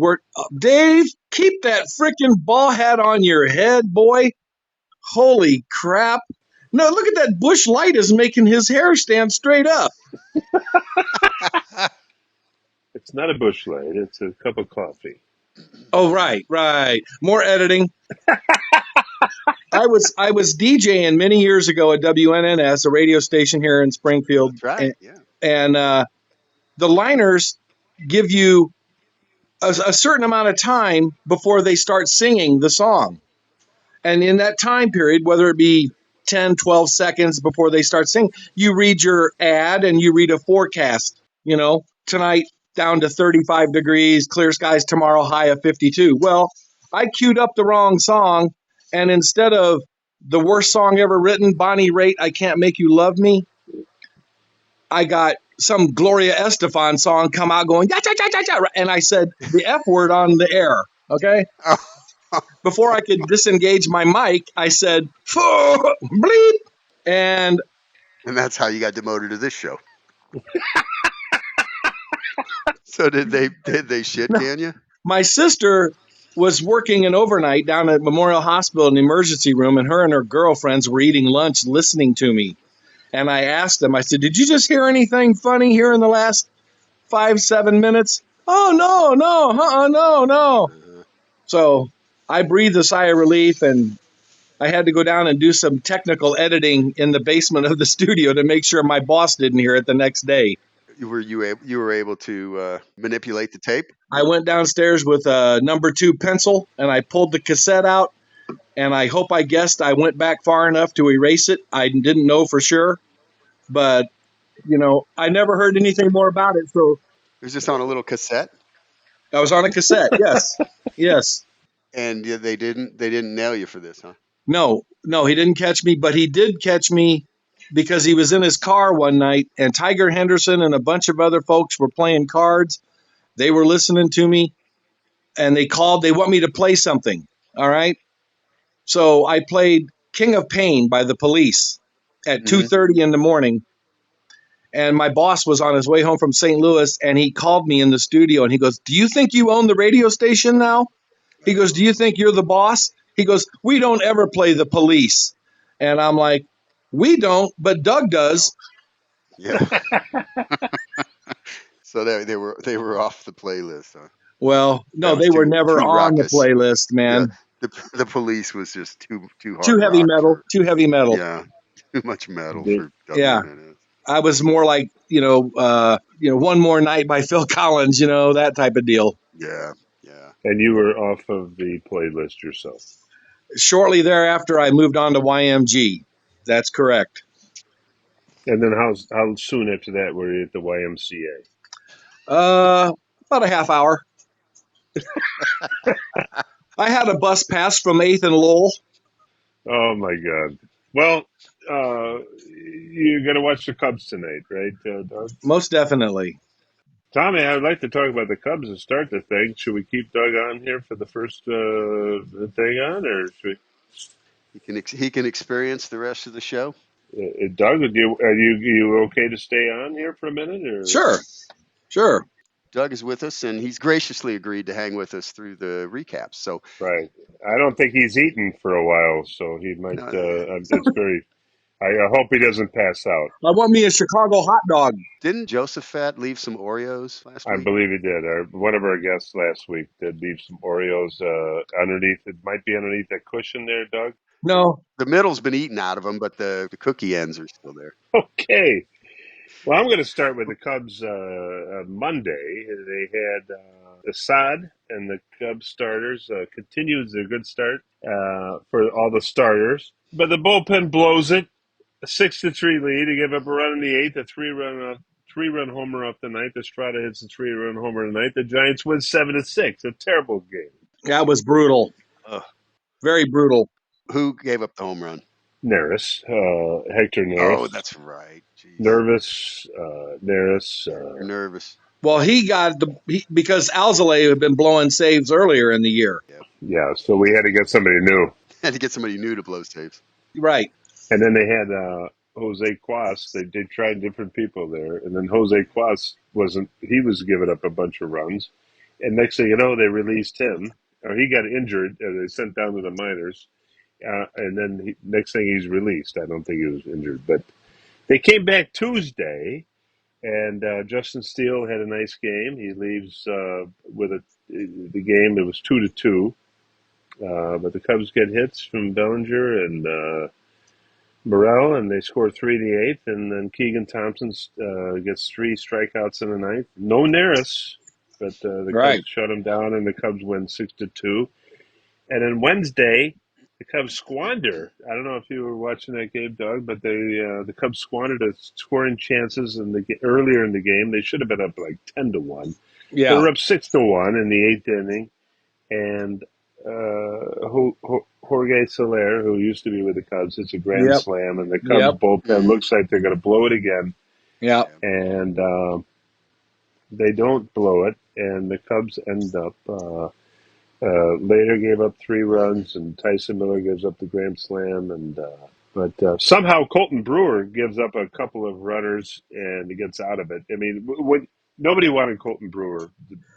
Dave, keep that freaking ball hat on your head, boy. Holy crap. No, look at that Bush Light is making his hair stand straight up. It's not a bush light. It's a cup of coffee. Oh, right. More editing. I was DJing many years ago at WNNS, a radio station here in Springfield. That's right. Yeah. And the liners give you a certain amount of time before they start singing the song. And in that time period, whether it be 10, 12 seconds before they start singing, you read your ad and you read a forecast. Tonight down to 35 degrees, clear skies tomorrow, high of 52. Well, I queued up the wrong song, and instead of the worst song ever written, Bonnie Raitt, I Can't Make You Love Me, I got some Gloria Estefan song come out going, and I said the F word on the air. Okay. before I could disengage my mic, I said, bleep. And And that's how you got demoted to this show. So did they shit can you? my sister was working an overnight down at Memorial Hospital in the emergency room, and her girlfriends were eating lunch listening to me. And I asked them, I said, did you just hear anything funny here in the last 5-7 minutes? Oh, no. So I breathed a sigh of relief, and I had to go down and do some technical editing in the basement of the studio to make sure my boss didn't hear it the next day. You were able to manipulate the tape? I went downstairs with a number 2 pencil, and I pulled the cassette out, and I hope I guessed I went back far enough to erase it. I didn't know for sure, but I never heard anything more about it. So It was just on a little cassette, I was on a cassette. Yes. and they didn't nail you for this, huh? No, he didn't catch me, but he did catch me because he was in his car one night, and Tiger Henderson and a bunch of other folks were playing cards. They were listening to me, and they called. They want me to play something. All right. So I played King of Pain by the Police at Mm-hmm. 2:30 in the morning. And my boss was on his way home from St. Louis, and he called me in the studio, and he goes, do you think you own the radio station now? He goes, do you think you're the boss? He goes, we don't ever play the Police. And I'm like, we don't, but Doug does. Yeah. So they were off the playlist, huh? Well, That no, was they were too never on the raucous. playlist, Yeah. man. The Police was just too Too hard heavy rock metal, for. too heavy metal. Yeah. Too much metal The- for Yeah. WNNS. I was more like, One More Night by Phil Collins, that type of deal. Yeah. Yeah. and you were off of the playlist yourself. Shortly thereafter, I moved on to YMG. That's correct. And then how soon after that were you at the YMCA? About a half hour. I had a bus pass from 8th and Lowell. Oh my God! Well, you're gonna watch the Cubs tonight, right, Doug? Most definitely. Tommy, I'd like to talk about the Cubs and start the thing. Should we keep Doug on here for the first thing on, or should He can experience the rest of the show. Doug? Are you okay to stay on here for a minute, or Sure. Doug is with us, and he's graciously agreed to hang with us through the recaps. So, right? I don't think he's eaten for a while, so he might. uh, It's very. I hope he doesn't pass out. I want me a Chicago hot dog. didn't Josephat leave some Oreos last I week? believe he did. One of our guests last week did leave some Oreos underneath. It might be underneath that cushion there, Doug. No. The middle's been eaten out of them, but the cookie ends are still there. Okay. Well, I'm going to start with the Cubs Monday. They had Assad and the Cubs starters continues their good start for all the starters. But the bullpen blows it. A 6-3 lead. They give up a run in the eighth, a three-run homer off the ninth. Estrada hits a three-run homer in the ninth. The Giants win 7-6. A terrible game. That was brutal. Ugh. Very brutal. Who gave up the home run? Neris, Hector Neris. Oh, that's right. Jeez. Nervous, Neris. You're nervous. Well, because Alzolay had been blowing saves earlier in the year. Yeah, so we had to get somebody new. Had to get somebody new to blow saves. Right. And then they had Jose Cuas. They tried different people there. And then Jose Cuas he was giving up a bunch of runs. And next thing you know, they released him. Or he got injured. They sent down to the minors. And then next thing he's released. I don't think he was injured. But they came back Tuesday. And Justin Steele had a nice game. He leaves with the game. It was 2-2. But the Cubs get hits from Bellinger and Morel, and they score three in the eighth. And then Keegan Thompson gets three strikeouts in the ninth. No Neris, but the Right. Cubs shut him down, and the Cubs win 6-2. And then Wednesday, the Cubs squander. I don't know if you were watching that game, Doug, but the Cubs squandered a scoring chances earlier in the game. They should have been up like 10-1. They Yeah. were up 6-1 in the eighth inning, and Jorge Soler, who used to be with the Cubs, hits a grand Yep. slam, and the Cubs Yep. bullpen looks like they're going to blow it again, Yeah. and they don't blow it, and the Cubs end up Later gave up 3 runs, and Tyson Miller gives up the grand slam, but somehow Colton Brewer gives up a couple of runners and he gets out of it. I mean, nobody wanted Colton Brewer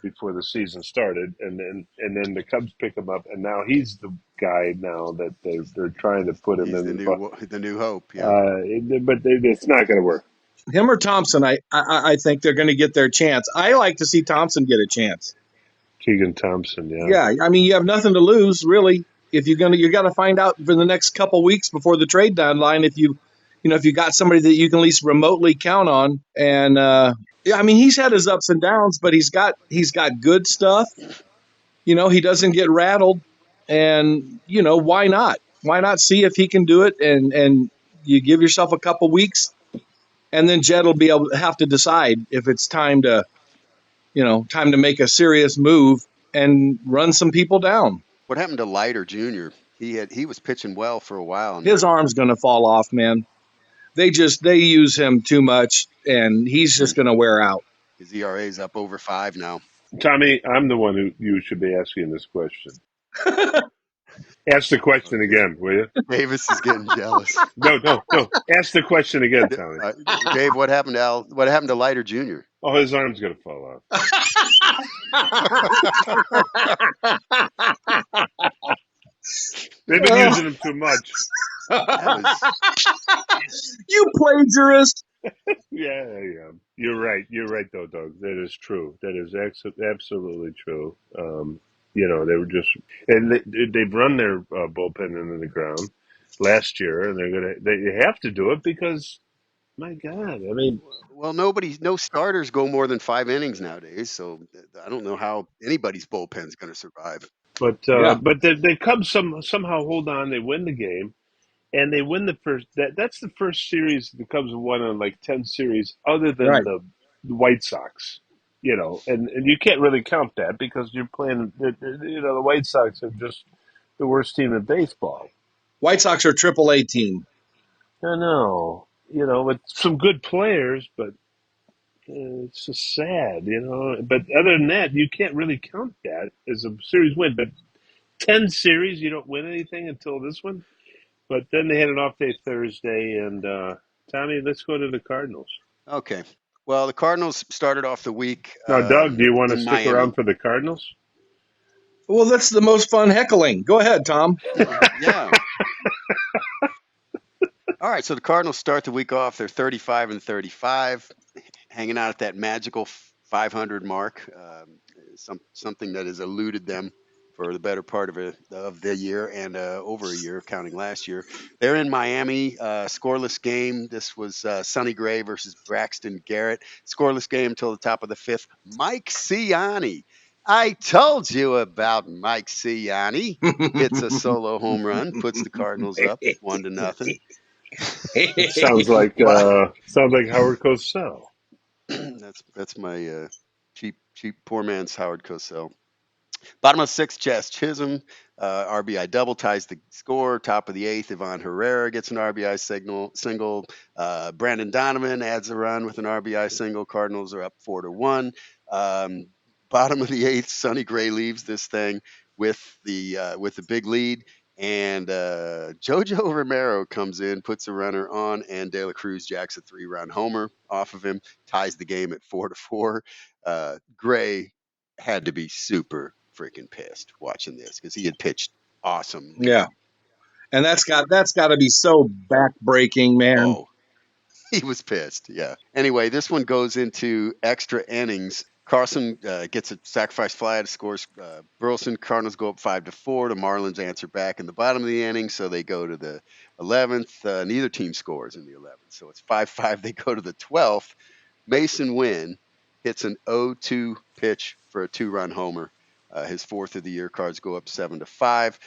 before the season started, and then the Cubs pick him up, and now he's the guy now that they're trying to put him He's in. the new hope. Yeah. But it's not going to work. Him or Thompson, I think they're going to get their chance. I like to see Thompson get a chance. Keegan Thompson, yeah. Yeah, I mean, you have nothing to lose, really. If you got to find out for the next couple weeks before the trade deadline if if you got somebody that you can at least remotely count on. And yeah, I mean, he's had his ups and downs, but he's got good stuff. He doesn't get rattled, and why not? Why not see if he can do it? And you give yourself a couple weeks, and then Jed will be able to have to decide if it's time to make a serious move and run some people down. What happened to Leiter Jr.? He was pitching well for a while. His arm's going to fall off, man. They use him too much, and he's just going to wear out. His ERA is up over 5 now. Tommy, I'm the one who you should be asking this question. Ask the question again, will you? Davis is getting jealous. No. Ask the question again, Tommy. Dave, what happened to Leiter Jr.? Oh, his arm's going to fall off. They've been using him too much. You plagiarist. Yeah. You're right, though, Doug. That is true. That is absolutely true. They were just, and they've run their bullpen into the ground last year, and they have to do it because, my God, I mean. Well, no starters go more than 5 innings nowadays, so I don't know how anybody's bullpen's going to survive. But the Cubs somehow hold on. They win the game, and they win the first. That's the first series the Cubs have won in like 10 series, other than Right. the White Sox. And you can't really count that because you're playing. The White Sox are just the worst team in baseball. White Sox are a AAA team. I know, with some good players, but it's just sad, But other than that, you can't really count that as a series win. But 10 series, you don't win anything until this one. But then they had an off day Thursday, and Tommy, let's go to the Cardinals. Okay. Well, the Cardinals started off the week. Now, Doug, do you want to stick Miami. around for the Cardinals? Well, that's the most fun heckling. Go ahead, Tom. Yeah. All right, so the Cardinals start the week off. They're 35-35, hanging out at that magical 500 mark, something that has eluded them for the better part of the year and over a year, counting last year. They're in Miami, scoreless game. This was Sonny Gray versus Braxton Garrett. Scoreless game until the top of the 5th. Mike Ciani. I told you about Mike Ciani. Hits a solo home run, puts the Cardinals up 1-0. Sounds like Howard Cosell. That's my cheap poor man's Howard Cosell. Bottom of the 6th, Jazz Chisholm, RBI double ties the score. Top of the 8th, Ivan Herrera gets an RBI single. Brandon Donovan adds a run with an RBI single. Cardinals are up 4-1. Bottom of the 8th, Sonny Gray leaves this thing with the big lead. And Jojo Romero comes in, puts a runner on, and De La Cruz jacks a 3-run homer off of him, ties the game at 4-4. Gray had to be super freaking pissed watching this because he had pitched awesome. Yeah, and that's got to be so backbreaking, man. Oh, he was pissed. Yeah. Anyway, this one goes into extra innings. Carlson gets a sacrifice fly to scores Burleson. Cardinals go up 5-4. The Marlins answer back in the bottom of the inning, so they go to the 11th. Neither team scores in the 11th, so it's 5-5. They go to the 12th. Mason Wynn hits an 0-2 pitch for a 2-run homer. His 4th of the year. Cards go up 7-5.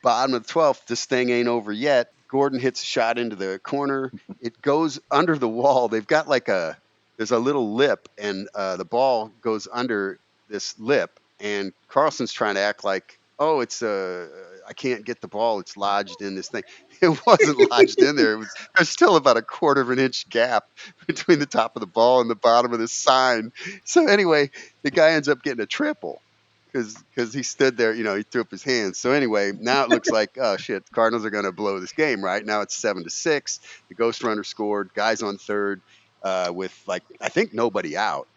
Bottom of the 12th. This thing ain't over yet. Gordon hits a shot into the corner. It goes under the wall. They've got there's a little lip, and the ball goes under this lip. And Carlson's trying to act like, oh, I can't get the ball. It's lodged in this thing. It wasn't lodged in there. There's still about a 1/4 of an inch gap between the top of the ball and the bottom of the sign. So anyway, the guy ends up getting a triple because he stood there, he threw up his hands. So anyway, now it looks like, oh shit, the Cardinals are going to blow this game, right? Now it's 7-6. The ghost runner scored. Guys on third, with like I think nobody out.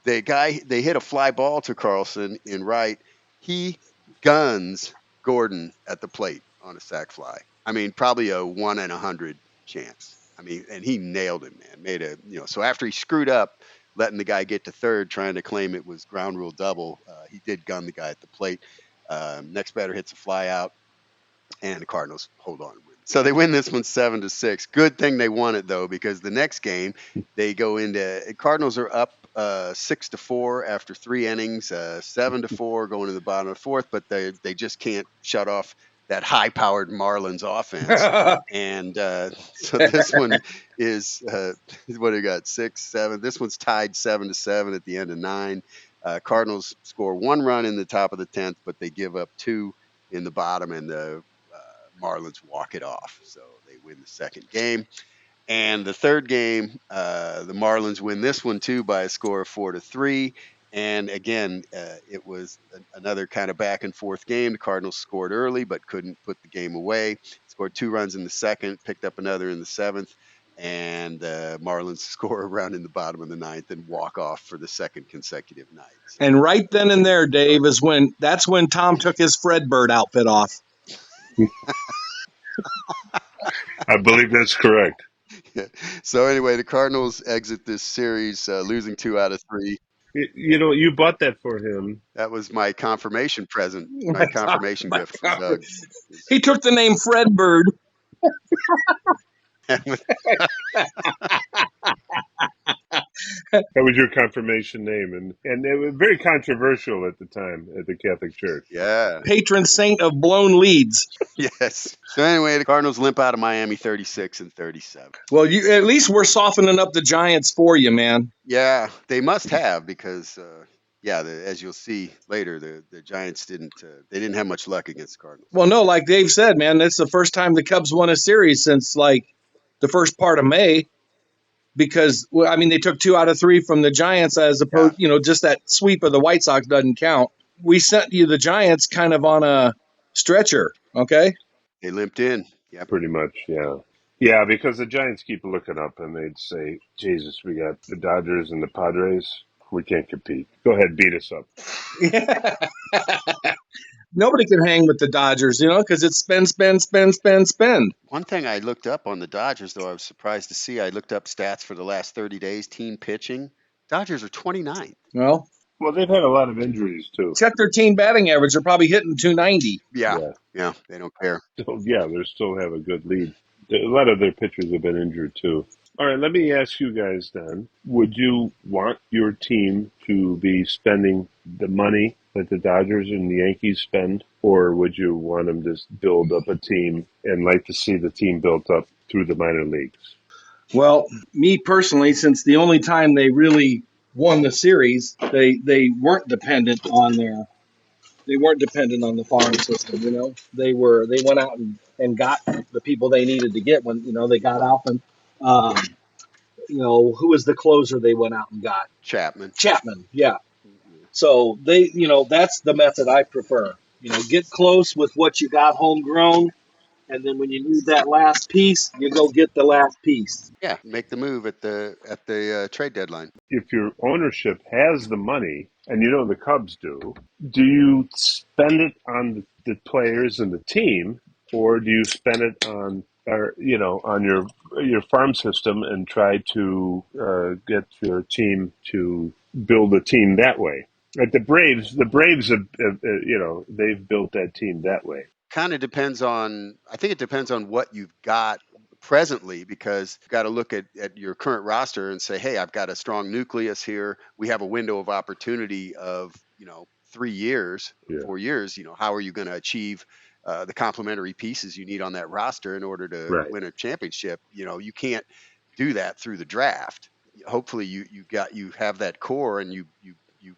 They hit a fly ball to Carlson in right. He guns Gordon at the plate on a sac fly. I mean, probably a 1 in 100 chance. I mean, and he nailed him, man. Made a so after he screwed up, letting the guy get to third, trying to claim it was ground rule double, he did gun the guy at the plate. Next batter hits a fly out, and the Cardinals hold on and win. So they win this one 7-6. Good thing they won it though, because the next game they go into Cardinals are up 6-4 after 3 innings, 7-4 going to the bottom of the fourth, but they just can't shut off that high-powered Marlins offense. And so this one is what do you got? 6-7. This one's tied 7-7 at the end of 9. Cardinals score 1 run in the top of the 10th, but they give up 2 in the bottom, and the Marlins walk it off. So they win the second game. And the third game, the Marlins win this one too by a score of 4-3. And again, it was another kind of back and forth game. The Cardinals scored early, but couldn't put the game away. Scored 2 runs in the second, picked up another in the seventh, and Marlins score a run in the bottom of the ninth and walk off for the second consecutive night. So, And right then and there, Dave, that's when Tom took his Fredbird outfit off. I believe that's correct. so anyway, the Cardinals exit this series losing 2 out of 3. You bought that for him. That was my confirmation present, my confirmation gift from Doug. He took the name Fredbird. That was your confirmation name, and it was very controversial at the time at the Catholic Church. Yeah. Patron saint of blown leads. Yes. So anyway, the Cardinals limp out of Miami 36-37. Well, at least we're softening up the Giants for you, man. Yeah, they must have, because as you'll see later, the Giants didn't have much luck against the Cardinals. Well, no, like Dave said, man, that's the first time the Cubs won a series since like the first part of May. Because they took 2 out of 3 from the Giants, as opposed, just that sweep of the White Sox doesn't count. We sent you the Giants kind of on a stretcher, okay? They limped in. Yeah, Pretty much, yeah. Yeah, because the Giants keep looking up and they'd say, Jesus, we got the Dodgers and the Padres. We can't compete. Go ahead, beat us up. Nobody can hang with the Dodgers, because it's spend, spend, spend, spend, spend. One thing I looked up on the Dodgers, though, I was surprised to see. I looked up stats for the last 30 days, team pitching. Dodgers are 29th. Well, they've had a lot of injuries, too. check their team batting average. They're probably hitting 290. Yeah, they don't care. So, yeah, they still have a good lead. A lot of their pitchers have been injured, too. All right, let me ask you guys then. Would you want your team to be spending the money that the Dodgers and the Yankees spend, or would you want them to build up a team and like to see the team built up through the minor leagues? Well, me personally, since the only time they really won the series, they weren't dependent on the farm system. They went out and got the people they needed to get when they got Alvin. Who was the closer they went out and got? Chapman, yeah. So that's the method I prefer. Get close with what you got homegrown, and then when you need that last piece, you go get the last piece. Yeah, make the move at the trade deadline. If your ownership has the money, and the Cubs do you spend it on the players and the team, or do you spend it on your farm system and try to get your team to build a team that way? Like the Braves have they've built that team that way. Kind of depends on, I think it depends on what you've got presently, because you've got to look at your current roster and say, hey, I've got a strong nucleus here. We have a window of opportunity of 3 years, 4 years. How are you going to achieve the complementary pieces you need on that roster in order to win a championship? You can't do that through the draft. Hopefully you have that core, and you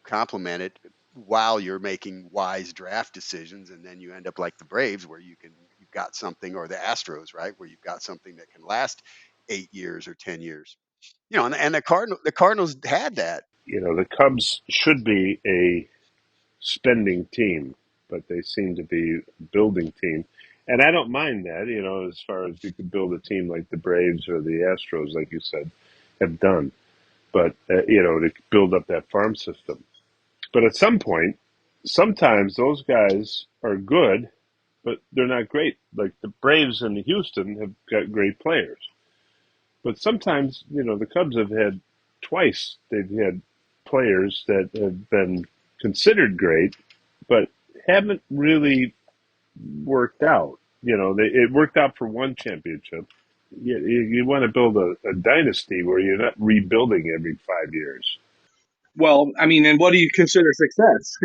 complement it while you're making wise draft decisions, and then you end up like the Braves, where you've got something, or the Astros, right, where you've got something that can last 8 years or 10 years. And the Cardinals had that. The Cubs should be a spending team, but they seem to be a building team. And I don't mind that, as far as you could build a team like the Braves or the Astros, like you said, have done. But, to build up that farm system. But at some point, sometimes those guys are good, but they're not great. Like the Braves in Houston have got great players. But sometimes, the Cubs have had twice, they've had players that have been considered great, but haven't really worked out. It worked out for one championship. You want to build a dynasty where you're not rebuilding every 5 years. Well, I mean, and what do you consider success?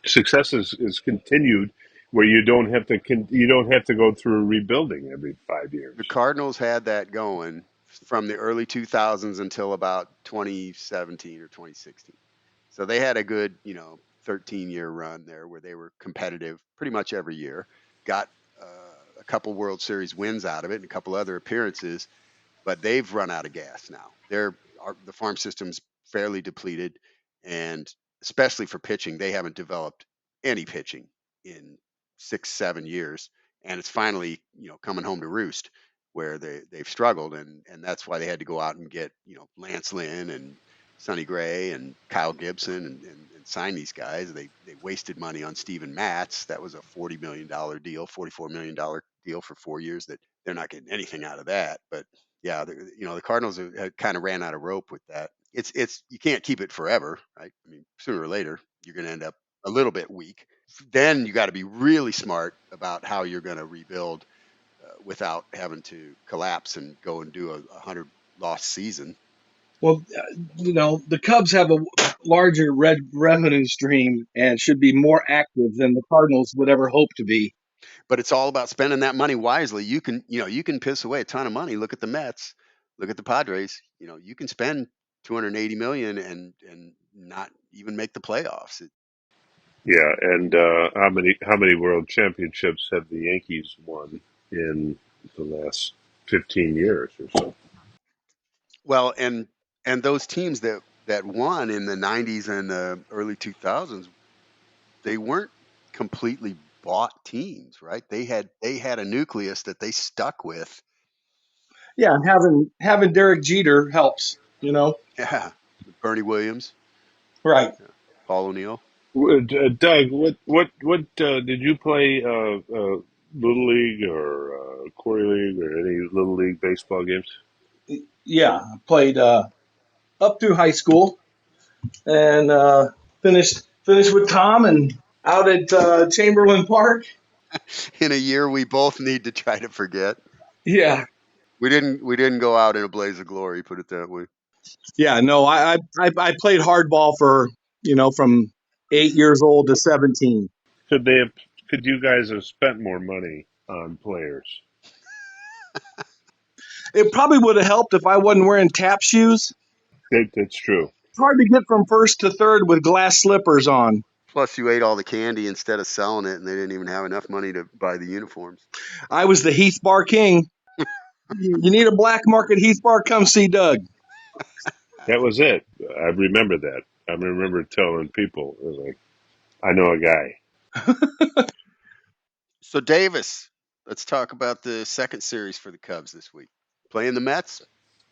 Success is continued where you don't have to go through rebuilding every 5 years. The Cardinals had that going from the early 2000s until about 2017 or 2016. So they had a good, 13-year run there where they were competitive pretty much every year. Got a couple World Series wins out of it and a couple other appearances, but they've run out of gas now. The farm system's fairly depleted, and especially for pitching, they haven't developed any pitching in 6-7 years, and it's finally coming home to roost where they've struggled, and that's why they had to go out and get Lance Lynn and Sonny Gray and Kyle Gibson and sign these guys. They wasted money on Steven Matz. That was a $40 million deal, $44 million deal for 4 years. That they're not getting anything out of that, but yeah, the Cardinals have kind of ran out of rope with that. It's you can't keep it forever, right? I mean, sooner or later you're going to end up a little bit weak. Then you got to be really smart about how you're going to rebuild without having to collapse and go and do a 100 loss season. Well, the Cubs have a larger revenue stream and should be more active than the Cardinals would ever hope to be. But it's all about spending that money wisely. You can piss away a ton of money. Look at the Mets, look at the Padres. You can spend 280 million and not even make the playoffs. Yeah, and how many world championships have the Yankees won in the last 15 years or so? Well, and those teams that won in the 90s and the early 2000s, they weren't completely bought teams, right? They had a nucleus that they stuck with. Yeah, and having Derek Jeter helps. Yeah, Bernie Williams, Right. Paul O'Neill. Doug, what did you play? Little League or Corey League or any Little League baseball games? Yeah, I played up through high school and finished with Tom and out at Chamberlain Park. In a year we both need to try to forget. Yeah, We didn't go out in a blaze of glory, put it that way. yeah. No, I played hardball for from 8 years old to 17. Could they have? Could you guys have spent more money on players? It probably would have helped if I wasn't wearing tap shoes. That's true. It's hard to get from first to third with glass slippers on. Plus, you ate all the candy instead of selling it, and they didn't even have enough money to buy the uniforms. I was the Heath Bar King. You need a black market Heath Bar? Come see Doug. That was it. I remember that. I remember telling people, like, I know a guy. So, Davis, let's talk about the second series for the Cubs this week. Playing the Mets.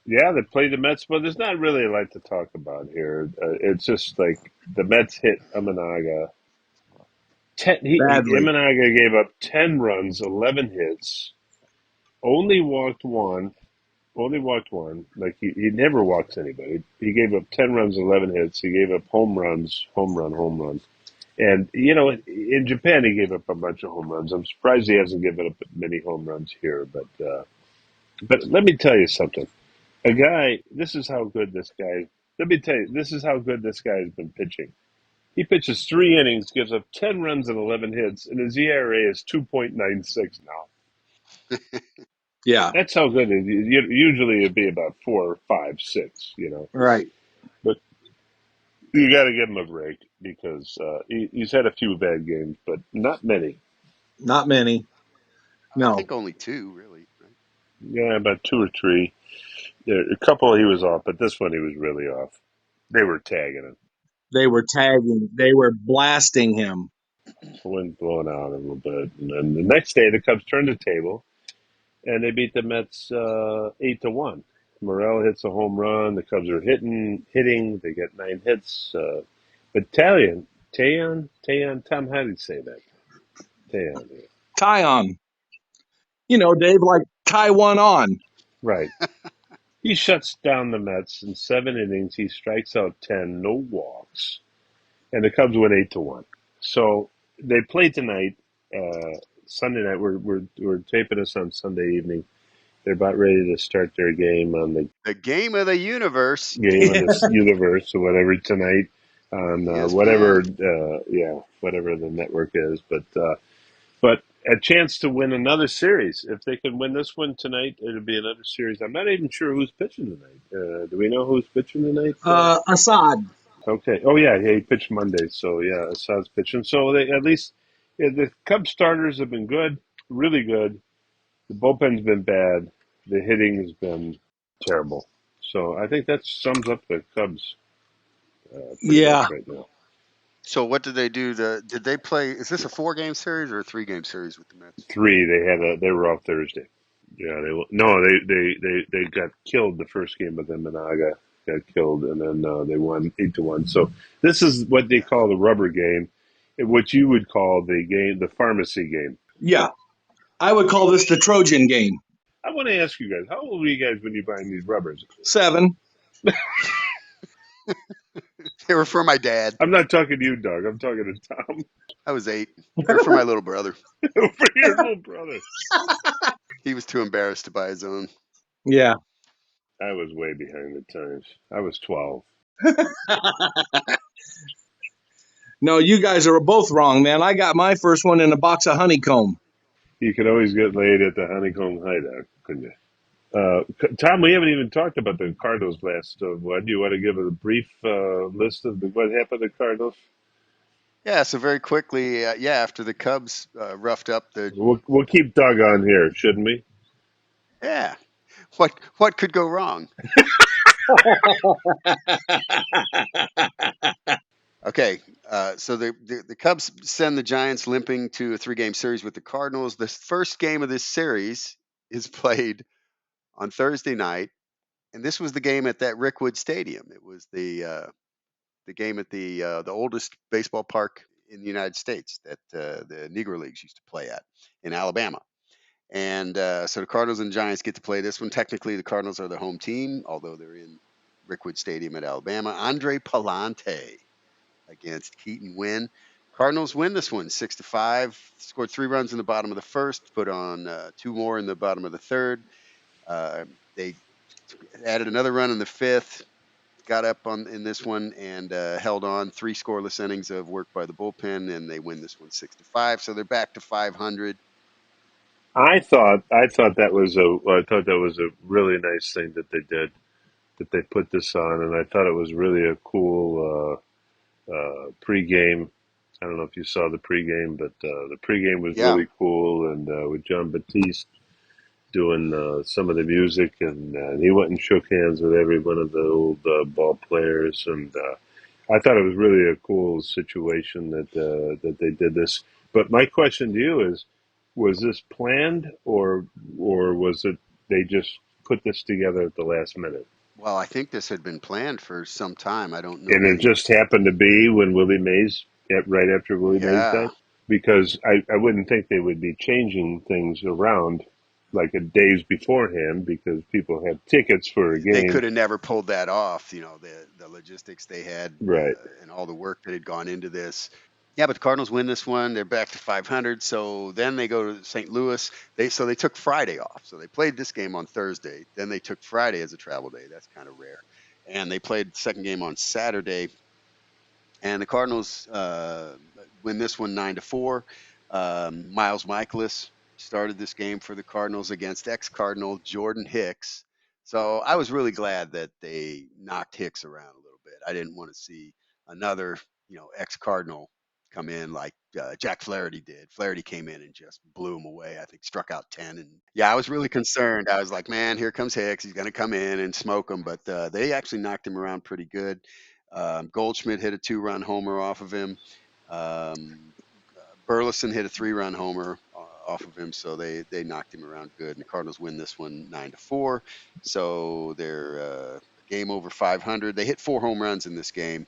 Yeah, they played the Mets, but there's not really a lot to talk about here. It's just like the Mets hit Imanaga. Badly. Imanaga gave up 10 runs, 11 hits, only walked one. Only walked one. Like he never walks anybody. He gave up 10 runs, 11 hits. He gave up home runs, home run. And, in Japan, he gave up a bunch of home runs. I'm surprised he hasn't given up many home runs here. But let me tell you something. This is how good this guy, let me tell you, this is how good this guy has been pitching. He pitches 3 innings, gives up 10 runs and 11 hits, and his ERA is 2.96 now. Yeah. That's how good it is. Usually it'd be about 4, 5, 6. Right. But you got to give him a break because he's had a few bad games, but not many. Not many. I No. think only two, really. Right? Yeah, about 2 or 3. A couple he was off, but this one he was really off. They were tagging him. They were tagging. They were blasting him. Wind blowing out a little bit, and then the next day the Cubs turned the table and they beat the Mets 8-1. Morel hits a home run. The Cubs are hitting. They get 9 hits. But Tayon, Tom, how do you say that? Tayon, yeah. Tyon. Dave, like tie one on. Right. He shuts down the Mets in 7 innings. He strikes out 10, no walks, and the Cubs win 8-1. So they play tonight, Sunday night. We're taping this on Sunday evening. They're about ready to start their game on the game of the universe. game of this universe or whatever tonight on whatever, ESPN. whatever the network is. But a chance to win another series. If they can win this one tonight, it'll be another series. I'm not even sure who's pitching tonight. Do we know who's pitching tonight? Assad. Okay. Oh yeah, he pitched Monday, so yeah, Assad's pitching. So they at least the Cubs starters have been good, really good. The bullpen's been bad. The hitting has been terrible. So I think that sums up the Cubs pretty Yeah. much right now. So what did they do? Did they play? Is this a 4-game series or a 3-game series with the Mets? 3. They were off Thursday. Yeah, they got killed the first game, but then Managa got killed, and then they won 8-1. So this is what they call the rubber game, what you would call the pharmacy game. Yeah. I would call this the Trojan game. I want to ask you guys, how old were you guys when you buying these rubbers? 7. They were for my dad. I'm not talking to you, Doug. I'm talking to Tom. I was 8. They were for my little brother. For your little brother. He was too embarrassed to buy his own. Yeah. I was way behind the times. I was 12. No, you guys are both wrong, man. I got my first one in a box of honeycomb. You could always get laid at the Honeycomb Hideout, couldn't you? Tom, we haven't even talked about the Cardinals last. What do you want to give a brief list of what happened to the Cardinals? Yeah, so very quickly, after the Cubs roughed up We'll keep Doug on here, shouldn't we? yeah, what could go wrong? Okay, so the Cubs send the Giants limping to a 3-game series with the Cardinals. The first game of this series is played on Thursday night, and this was the game at that Rickwood Stadium. It was the game at the oldest baseball park in the United States that the Negro Leagues used to play at in Alabama. And so the Cardinals and Giants get to play this one. Technically, the Cardinals are the home team, although they're in Rickwood Stadium at Alabama. Andre Palante against Keaton Wynn. Cardinals win this one 6-5. Scored 3 runs in the bottom of the first, put on 2 more in the bottom of the third. They added another run in the 5th. Got up in this one and held on 3 scoreless innings of work by the bullpen, and they win this one 6-5. So they're back to 500. I thought that was a really nice thing that they did, that they put this on, and I thought it was really a cool pregame. I don't know if you saw the pregame, but the pregame was Yeah, really cool, and with John Batiste doing some of the music, and he went and shook hands with every one of the old ball players, and I thought it was really a cool situation that they did this. But my question to you is: was this planned, or was it they just put this together at the last minute? well, I think this had been planned for some time. I don't know And it the. just happened to be when Willie Mays, right after Willie Mays Yeah, died? Because I wouldn't think they would be changing things around like a days beforehand because people have tickets for a they game. could have never pulled that off. The logistics they had Right. and all the work that had gone into this. Yeah, but the Cardinals win this one. They're back to 500. So then they go to St. Louis. They took Friday off. So they played this game on Thursday. Then they took Friday as a travel day. That's kind of rare. And they played the second game on Saturday. And the Cardinals win this one 9-4. Miles Michaelis started this game for the Cardinals against ex-Cardinal Jordan Hicks. So I was really glad that they knocked Hicks around a little bit. I didn't want to see another, ex-Cardinal come in like Jack Flaherty did. Flaherty came in and just blew him away. I think struck out 10. And yeah, I was really concerned. I was like, man, here comes Hicks. He's going to come in and smoke him. But they actually knocked him around pretty good. Goldschmidt hit a 2-run homer off of him. Um, Burleson hit a 3-run homer off of him, so they knocked him around good. And the Cardinals win this one 9-4. So they're a game over 500. They hit 4 home runs in this game.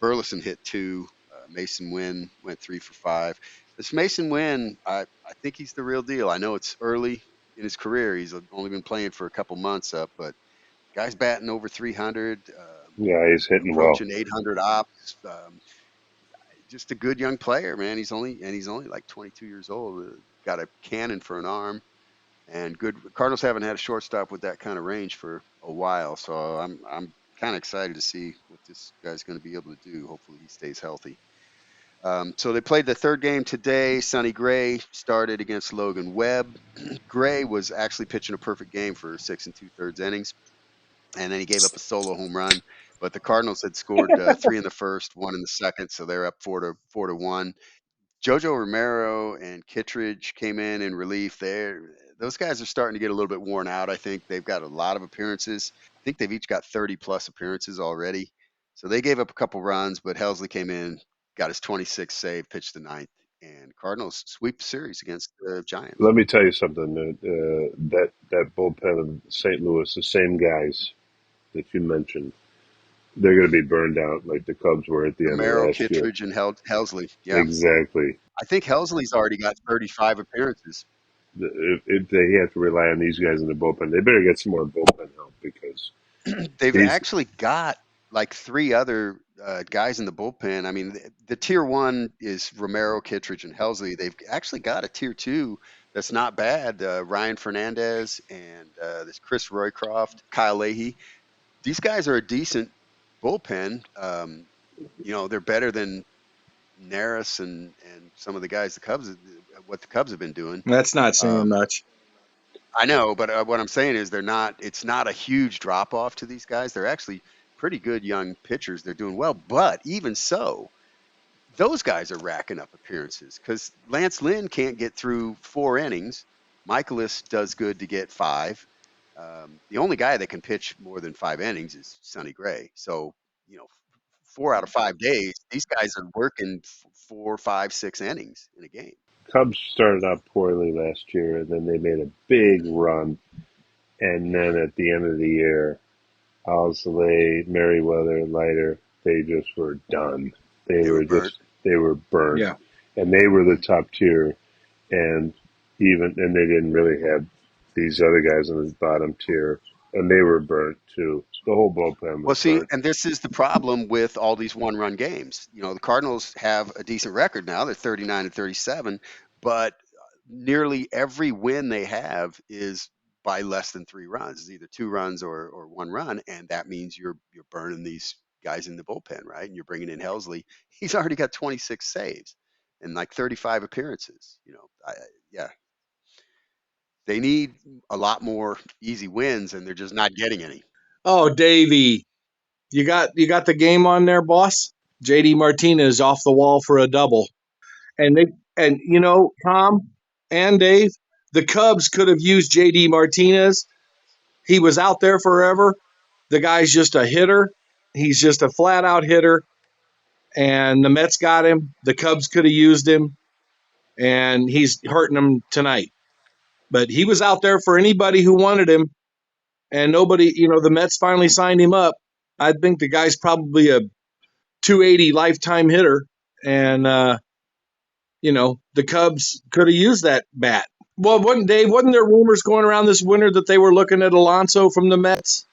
Burleson hit 2. Mason Wynn went 3 for 5. This Mason Wynn, I think he's the real deal. I know it's early in his career. He's only been playing for a couple months up, but guy's batting over 300. Yeah, he's hitting well. Approaching 800 ops. Just a good young player, man. He's only like 22 years old. Got a cannon for an arm, and good. Cardinals haven't had a shortstop with that kind of range for a while, so I'm kind of excited to see what this guy's going to be able to do. Hopefully, he stays healthy. So they played the third game today. Sonny Gray started against Logan Webb. Gray was actually pitching a perfect game for 6 2/3 innings, and then he gave up a solo home run. But the Cardinals had scored 3 in the first, 1 in the second, so they're up 4-1. Jojo Romero and Kittredge came in relief. Those guys are starting to get a little bit worn out. I think they've got a lot of appearances. I think they've each got 30 plus appearances already. So they gave up a couple runs, but Helsley came in, got his 26th save, pitched the ninth, and Cardinals sweep the series against the Giants. Let me tell you something. That bullpen of St. Louis, the same guys that you mentioned, they're going to be burned out like the Cubs were at the end of Romero, last year. Kittredge, and Helsley. Yeah, Exactly. I think Helsley's already got 35 appearances. If they have to rely on these guys in the bullpen, they better get some more bullpen help because They've these. actually got like 3 other guys in the bullpen. I mean, the tier 1 is Romero, Kittredge, and Helsley. They've actually got a tier 2 that's not bad. Ryan Fernandez and this Chris Roycroft, Kyle Leahy. These guys are a decent bullpen. They're better than Neris and some of the guys what the Cubs have been doing. That's not saying much. I know, but what I'm saying is it's not a huge drop off to these guys. They're actually pretty good young pitchers. They're doing well, but even so, those guys are racking up appearances because Lance Lynn can't get through 4 innings. Michaelis does good to get 5. The only guy that can pitch more than 5 innings is Sonny Gray. So, 4 out of 5 days, these guys are working 4, 5, 6 innings in a game. Cubs started out poorly last year, and then they made a big run. And then at the end of the year, Owsley, Merriweather, Leiter, they just were done. They were burnt. Yeah. And they were the top tier, and they didn't really have these other guys in the bottom tier, and they were burnt too. The whole bullpen was burnt. And this is the problem with all these 1-run games. The Cardinals have a decent record now. They're 39-37, but nearly every win they have is by less than 3 runs. It's either 2 runs or 1 run, and that means you're burning these guys in the bullpen, right? And you're bringing in Helsley. He's already got 26 saves and like 35 appearances. They need a lot more easy wins, and they're just not getting any. Oh, Davey, you got the game on there, boss? JD Martinez off the wall for a double. And Tom and Dave, the Cubs could have used JD Martinez. He was out there forever. The guy's just a hitter. He's just a flat out hitter. And the Mets got him. The Cubs could have used him. And he's hurting them tonight. But he was out there for anybody who wanted him. And nobody, the Mets finally signed him up. I think the guy's probably a 280 lifetime hitter. And, the Cubs could have used that bat. Well, wasn't there rumors going around this winter that they were looking at Alonso from the Mets?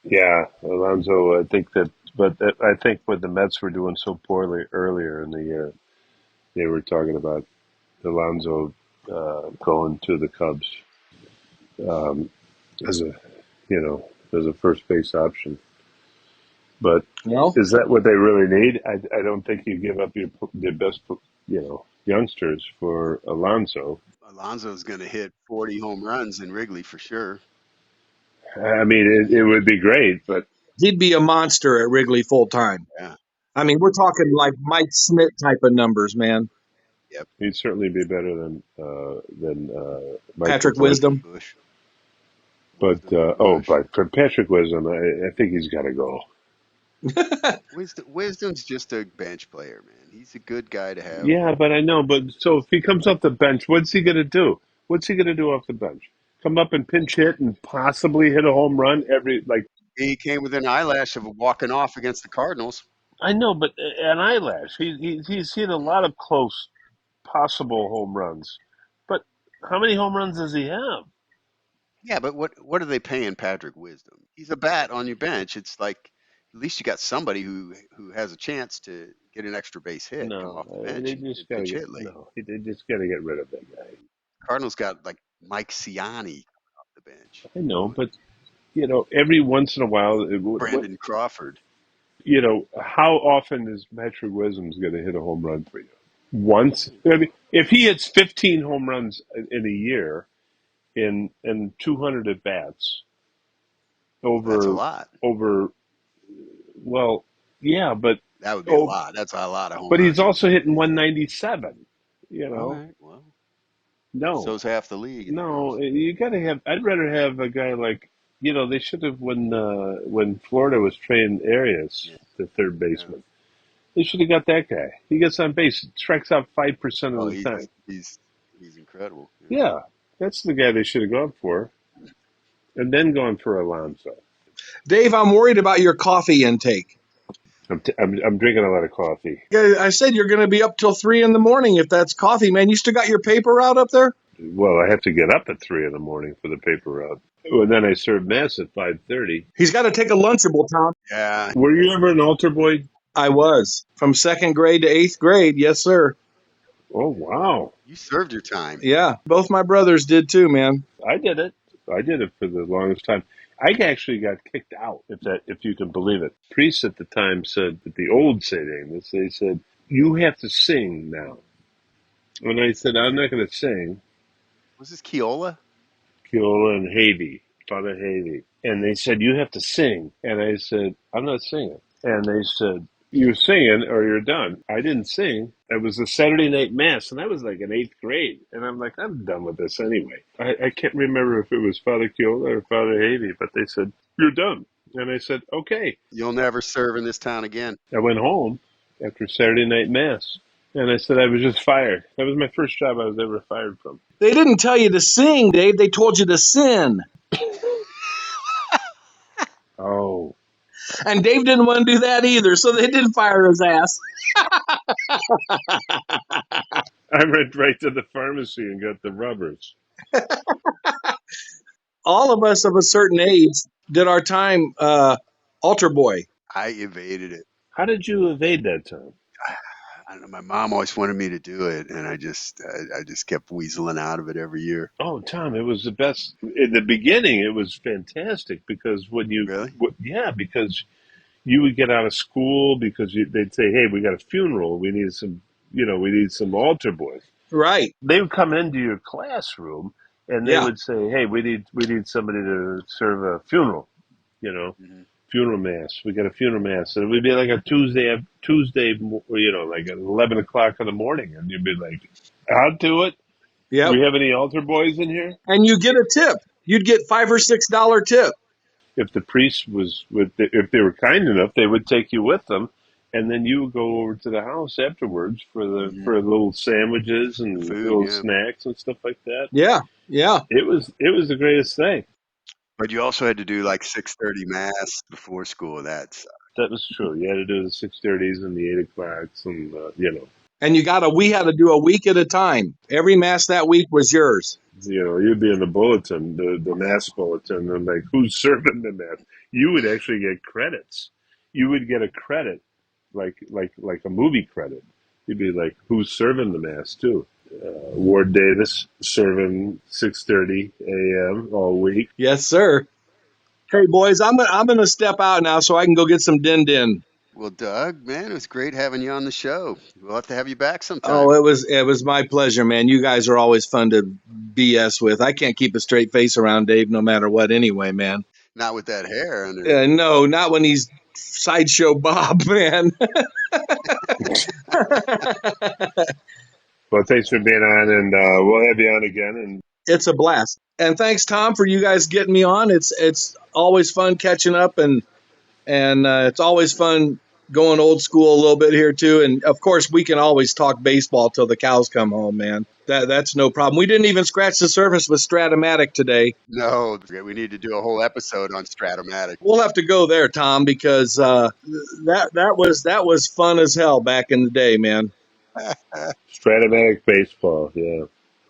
Yeah, Alonso, I think what the Mets were doing so poorly earlier in the year, they were talking about Alonso going to the Cubs as a first base option. But is that what they really need? I don't think you give up your best, youngsters for Alonso. Alonso's going to hit 40 home runs in Wrigley for sure. I mean, it would be great, but he'd be a monster at Wrigley full time. Yeah. I mean, we're talking like Mike Smith type of numbers, man. Yep. He'd certainly be better than Patrick Wisdom. Bush. But for Patrick Wisdom, I think he's got to go. Wisdom's just a bench player, man. He's a good guy to have. Yeah, but I know. But so if he comes off the bench, what's he going to do? What's he going to do off the bench? Come up and pinch hit and possibly hit a home run every like. He came within an eyelash of walking off against the Cardinals. I know, but an eyelash. He's hit a lot of close possible home runs. But how many home runs does he have? Yeah, but what are they paying Patrick Wisdom? He's a bat on your bench. It's like at least you got somebody who has a chance to get an extra base hit, come No, off the they bench just and got to pitch get hit late. no. They just got to get rid of that guy. Cardinals got like Mike Ciani off the bench. I know, but every once in a while, Brandon Crawford. how often is Patrick Wisdom's going to hit a home run for you? Once. I mean, if he hits 15 home runs in a year in 200 at bats That's a over lot. over well, yeah, but That would be a oh, lot. That's a lot of home but he's runs. also hitting 197. You All know, right. Well, no, so's half the league, and it no, goes. you got to have. I'd rather have a guy like they should have when Florida was trading Arias, Yeah. the third Yeah. baseman. They should have got that guy. He gets on base, strikes out 5% of Oh, the time. he's incredible. Yeah. Yeah, that's the guy they should have gone for, and then gone for Alonso. Dave, I'm worried about your coffee intake. I'm drinking a lot of coffee. I said you're going to be up till 3 in the morning if that's coffee, man. You still got your paper route up there? Well, I have to get up at 3 in the morning for the paper route. Well, then I serve mass at 5:30. He's got to take a Lunchable, Tom. Yeah. Were you ever an altar boy? I was. From second grade to eighth grade. Yes, sir. Oh wow, You served your time. Yeah. Both my brothers did too, man. I did it. I did it for the longest time. I actually got kicked out, if you can believe it. Priests at the time said that the old St. Amos, they said, you have to sing now. And I said, I'm not going to sing. Was this Keola? Kiola and Havey, Father Havey. And they said, you have to sing. And I said, I'm not singing. And they said, you're singing or you're done. I didn't sing. It was a Saturday night mass, and I was like in eighth grade. And I'm like, I'm done with this anyway. I can't remember if it was Father Kiola or Father Havey, but they said, you're done. And I said, okay. You'll never serve in this town again. I went home after Saturday night mass. And I said I was just fired. That was my first job I was ever fired from. They didn't tell you to sing, Dave. They told you to sin. Oh, And Dave didn't want to do that either, so they didn't fire his ass. I went right to the pharmacy and got the rubbers. All of us of a certain age did our time altar boy. I evaded it. How did you evade that time? I don't know. My mom always wanted me to do it, and I just kept weaseling out of it every year. Oh, Tom, it was the best. In the beginning, it was fantastic because Really? because you would get out of school because they'd say, "Hey, we got a funeral. We need some altar boys." Right. They would come into your classroom and they Yeah. would say, "Hey, we need somebody to serve a funeral." You know, Hmm. funeral mass. We got a funeral mass, and it would be like a Tuesday, like at 11 o'clock in the morning, and you'd be like, "I'll do it. Do Yep. we have any altar boys in here?" And you get a tip. You'd get $5 or $6 tip. If the priest if they were kind enough, they would take you with them, and then you would go over to the house afterwards Hmm. for little sandwiches and Food, little yeah. snacks and stuff like that. Yeah. Yeah. It was the greatest thing. But you also had to do like 6:30 mass before school. That's That was true. You had to do the 6:30s and the 8 o'clocks, and And we had to do a week at a time. Every mass that week was yours. you'd be in the bulletin, the mass bulletin, and like who's serving the mass. You would actually get credits. You would get a credit, like a movie credit. You'd be like, who's serving the mass too? Ward Davis serving 6:30 a.m. all week. Yes, sir. Hey, boys, I'm gonna step out now so I can go get some din. well, Doug, man, it was great having you on the show. We'll have to have you back Oh, sometime. it was my pleasure, man. You guys are always fun to BS with. I can't keep a straight face around Dave no matter what anyway, man. Not with that hair under. No, not when he's sideshow Bob, man. Well, thanks for being on, and we'll have you on again. And It's a blast. And thanks, Tom, for you guys getting me on. It's always fun catching up and and it's always fun going old school a little bit here too. And of course, we can always talk baseball till the cows come home, man. That's no problem. We didn't even scratch the surface with Stratomatic today. No, we need to do a whole episode on Stratomatic. We'll have to go there, Tom, because that was fun as hell back in the day, man. Stratomatic baseball, yeah.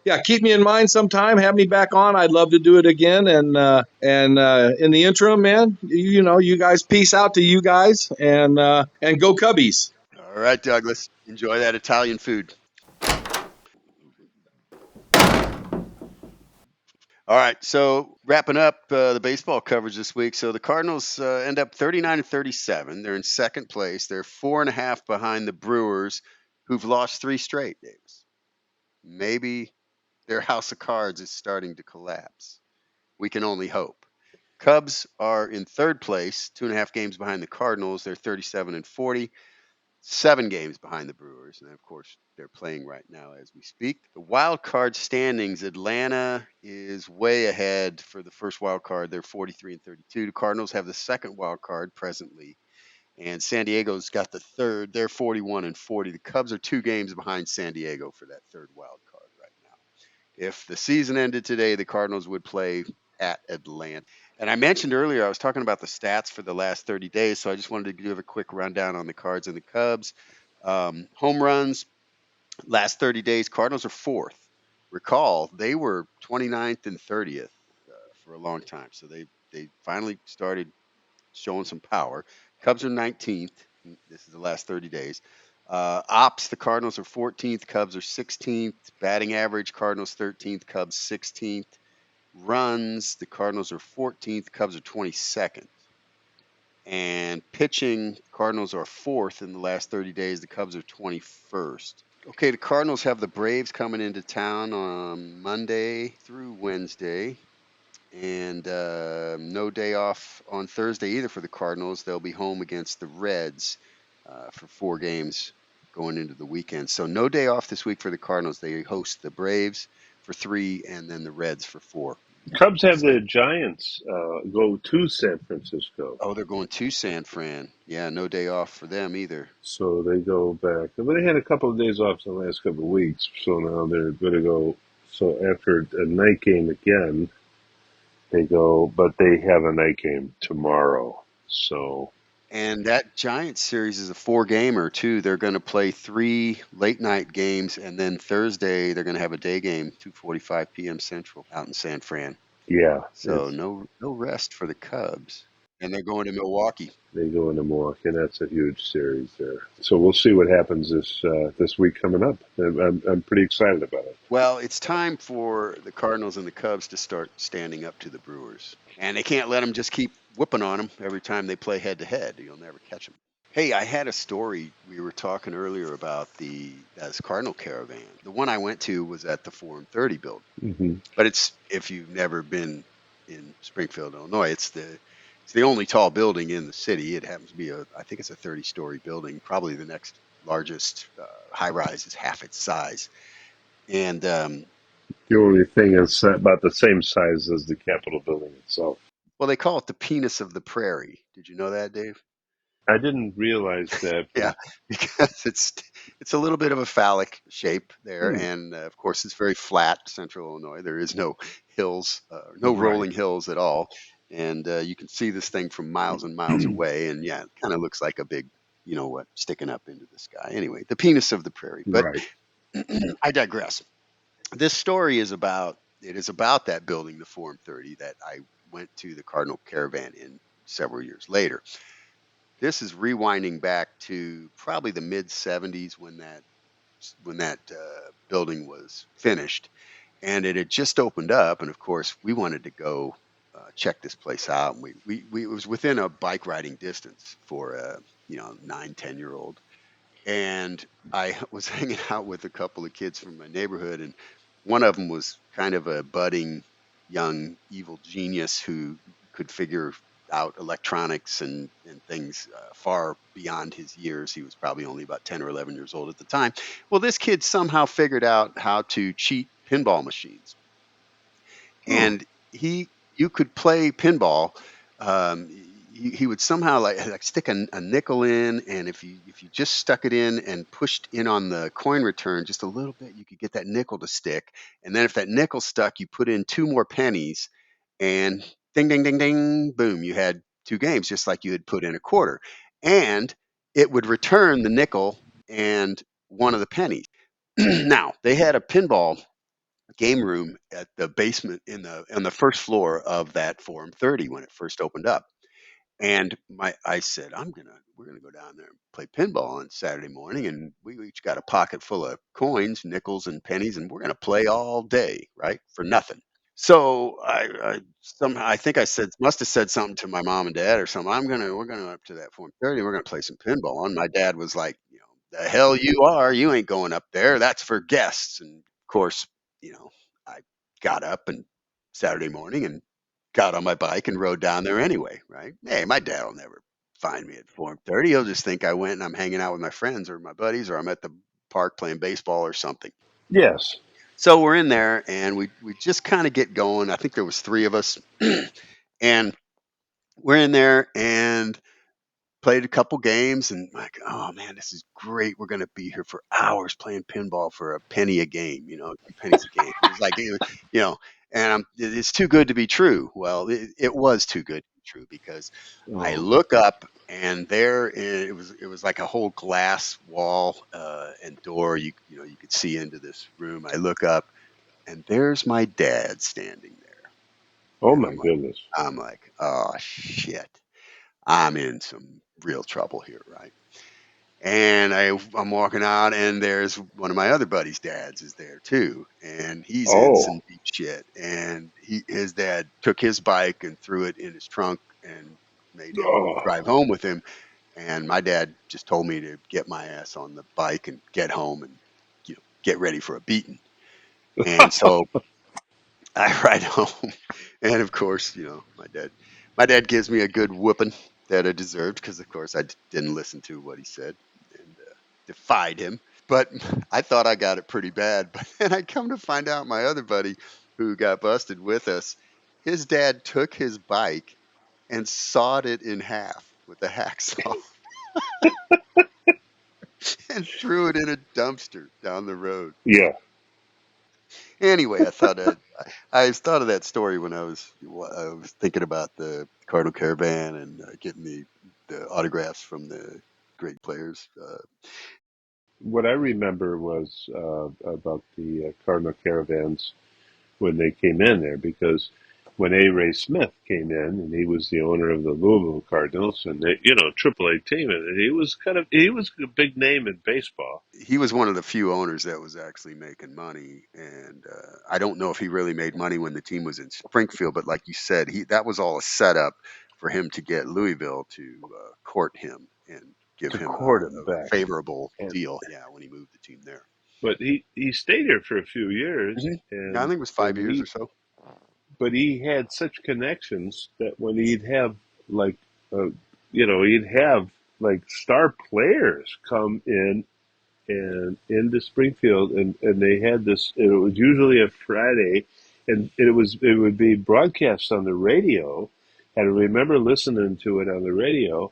Yeah, keep me in mind sometime. Have me back on. I'd love to do it again. And in the interim, man, you guys peace out to you guys, and go Cubbies. All right, Douglas, enjoy that Italian food. All right, so wrapping up the baseball coverage this week. So the Cardinals end up 39 and 37. They're in second place. They're 4.5 behind the Brewers, who've lost 3 straight. Davis, maybe their house of cards is starting to collapse. We can only hope. Cubs are in third place, 2.5 games behind the Cardinals. They're 37 and 40. 7 games behind the Brewers, and of course they're playing right now as we speak. The wild card standings: Atlanta is way ahead for the first wild card. They're 43 and 32. The Cardinals have the second wild card presently, and San Diego's got the third. They're 41 and 40. The Cubs are 2 games behind San Diego for that third wild card right now. If the season ended today, the Cardinals would play at Atlanta. And I mentioned earlier, I was talking about the stats for the last 30 days, so I just wanted to give a quick rundown on the Cards and the Cubs. Home runs, last 30 days, Cardinals are 4th. Recall, they were 29th and 30th for a long time, so they finally started showing some power. Cubs are 19th. This is the last 30 days. Ops, the Cardinals are 14th, Cubs are 16th. Batting average, Cardinals 13th, Cubs 16th. Runs, the Cardinals are 14th, Cubs are 22nd. And pitching, Cardinals are 4th in the last 30 days, the Cubs are 21st. Okay, the Cardinals have the Braves coming into town on Monday through Wednesday. And no day off on Thursday either for the Cardinals. They'll be home against the Reds for 4 games going into the weekend. So no day off this week for the Cardinals. They host the Braves for 3 and then the Reds for 4. Cubs have the Giants go to San Francisco. Oh, they're going to San Fran. Yeah, no day off for them either. So they go back. But they had a couple of days off in the last couple of weeks. So now they're going to go. So after a night game again, they go, but they have a night game tomorrow. So. And that Giants series is a 4-gamer too. They're going to play 3 late night games, and then Thursday they're going to have a day game, 2:45 p.m. Central, out in San Fran. Yeah. So no rest for the Cubs, and they're going to Milwaukee. They go into Milwaukee, and that's a huge series there. So we'll see what happens this week coming up. I'm pretty excited about it. Well, it's time for the Cardinals and the Cubs to start standing up to the Brewers, and they can't let them just keep whipping on them every time they play head-to-head. You'll never catch them. Hey, I had a story. We were talking earlier about this Cardinal Caravan. The one I went to was at the Forum 30 building. Mm-hmm. But it's, if you've never been in Springfield, Illinois, it's the only tall building in the city. It happens to be I think it's a 30-story building. Probably the next largest high-rise is half its size. And the only thing is about the same size as the Capitol building itself. Well, they call it the penis of the prairie. Did you know that, Dave? I didn't realize that. Yeah, because it's a little bit of a phallic shape there, and of course it's very flat, Central Illinois. There is no hills, no rolling hills at all, and you can see this thing from miles and miles away. And yeah, it kind of looks like a big, sticking up into the sky. Anyway, the penis of the prairie. But I digress. This story is about that building, the Forum 30, that I went to the Cardinal Caravan in several years later. This is rewinding back to probably the mid 70s when that building was finished, and it had just opened up. And of course, we wanted to go check this place out. And we it was within a bike riding distance for a 9-10-year-old, and I was hanging out with a couple of kids from my neighborhood, and one of them was kind of a budding young evil genius who could figure out electronics and things far beyond his years. He was probably only about 10 or 11 years old at the time. Well, this kid somehow figured out how to cheat pinball machines. And you could play pinball. he would somehow like stick a nickel in, and if you just stuck it in and pushed in on the coin return just a little bit, you could get that nickel to stick. And then if that nickel stuck, you put in two more pennies, and ding ding ding ding, boom, you had two games, just like you had put in a quarter, and it would return the nickel and one of the pennies. Now they had a pinball game room at the basement in the on the first floor of that Forum 30 when it first opened up. And I said, we're gonna go down there and play pinball on Saturday morning, and we each got a pocket full of coins, nickels, and pennies, and we're gonna play all day, right, for nothing. So I think I said must have said something to my mom and dad or something. We're gonna up to that 4:30. We're gonna play some pinball. And my dad was like, the hell you are. You ain't going up there. That's for guests. And of course, I got up and Saturday morning and got on my bike and rode down there anyway. Right? Hey, my dad will never find me at 4:30. He'll just think I went and I'm hanging out with my friends or my buddies or I'm at the park playing baseball or something. Yes. So we're in there and we just kind of get going. I think there was three of us, and we're in there and played a couple games and like, oh man, this is great. We're gonna be here for hours playing pinball for a penny a game, 2 pennies a game. It was like, and it's too good to be true. Well, it was too good to be true because I Oh, look up and it was like a whole glass wall and door. You could see into this room. I look up and there's my dad standing there. oh And my goodness. I'm like, oh shit, I'm in some real trouble here, right? And I'm walking out, and there's one of my other buddies' dads is there too, and he's in Oh, some deep shit. And his dad took his bike and threw it in his trunk and made him drive oh, home with him. And my dad just told me to get my ass on the bike and get home and get ready for a beating. And so I ride home, and of course, my dad gives me a good whooping that I deserved because, of course, didn't listen to what he said and defied him. But I thought I got it pretty bad. But then I come to find out my other buddy who got busted with us, his dad took his bike and sawed it in half with a hacksaw and threw it in a dumpster down the road. yeah. Anyway, I thought of that story when I was thinking about the Cardinal Caravan and getting the autographs from the great players. What I remember was about the Cardinal Caravans when they came in there, because when A. Ray Smith came in, and he was the owner of the Louisville Cardinals, and they, AAA team, and he was a big name in baseball. He was one of the few owners that was actually making money, and I don't know if he really made money when the team was in Springfield, but like you said, he that was all a setup for him to get Louisville to court him and give To him court him a back, favorable and deal. Yeah, when he moved the team there. but he stayed here for a few years, Yeah, I think it was 5 years or he so. but he had such connections that when he'd have like uh, he'd have like star players come in and into Springfield, and they had this. It was usually a Friday, and it would be broadcast on the radio, and I remember listening to it on the radio,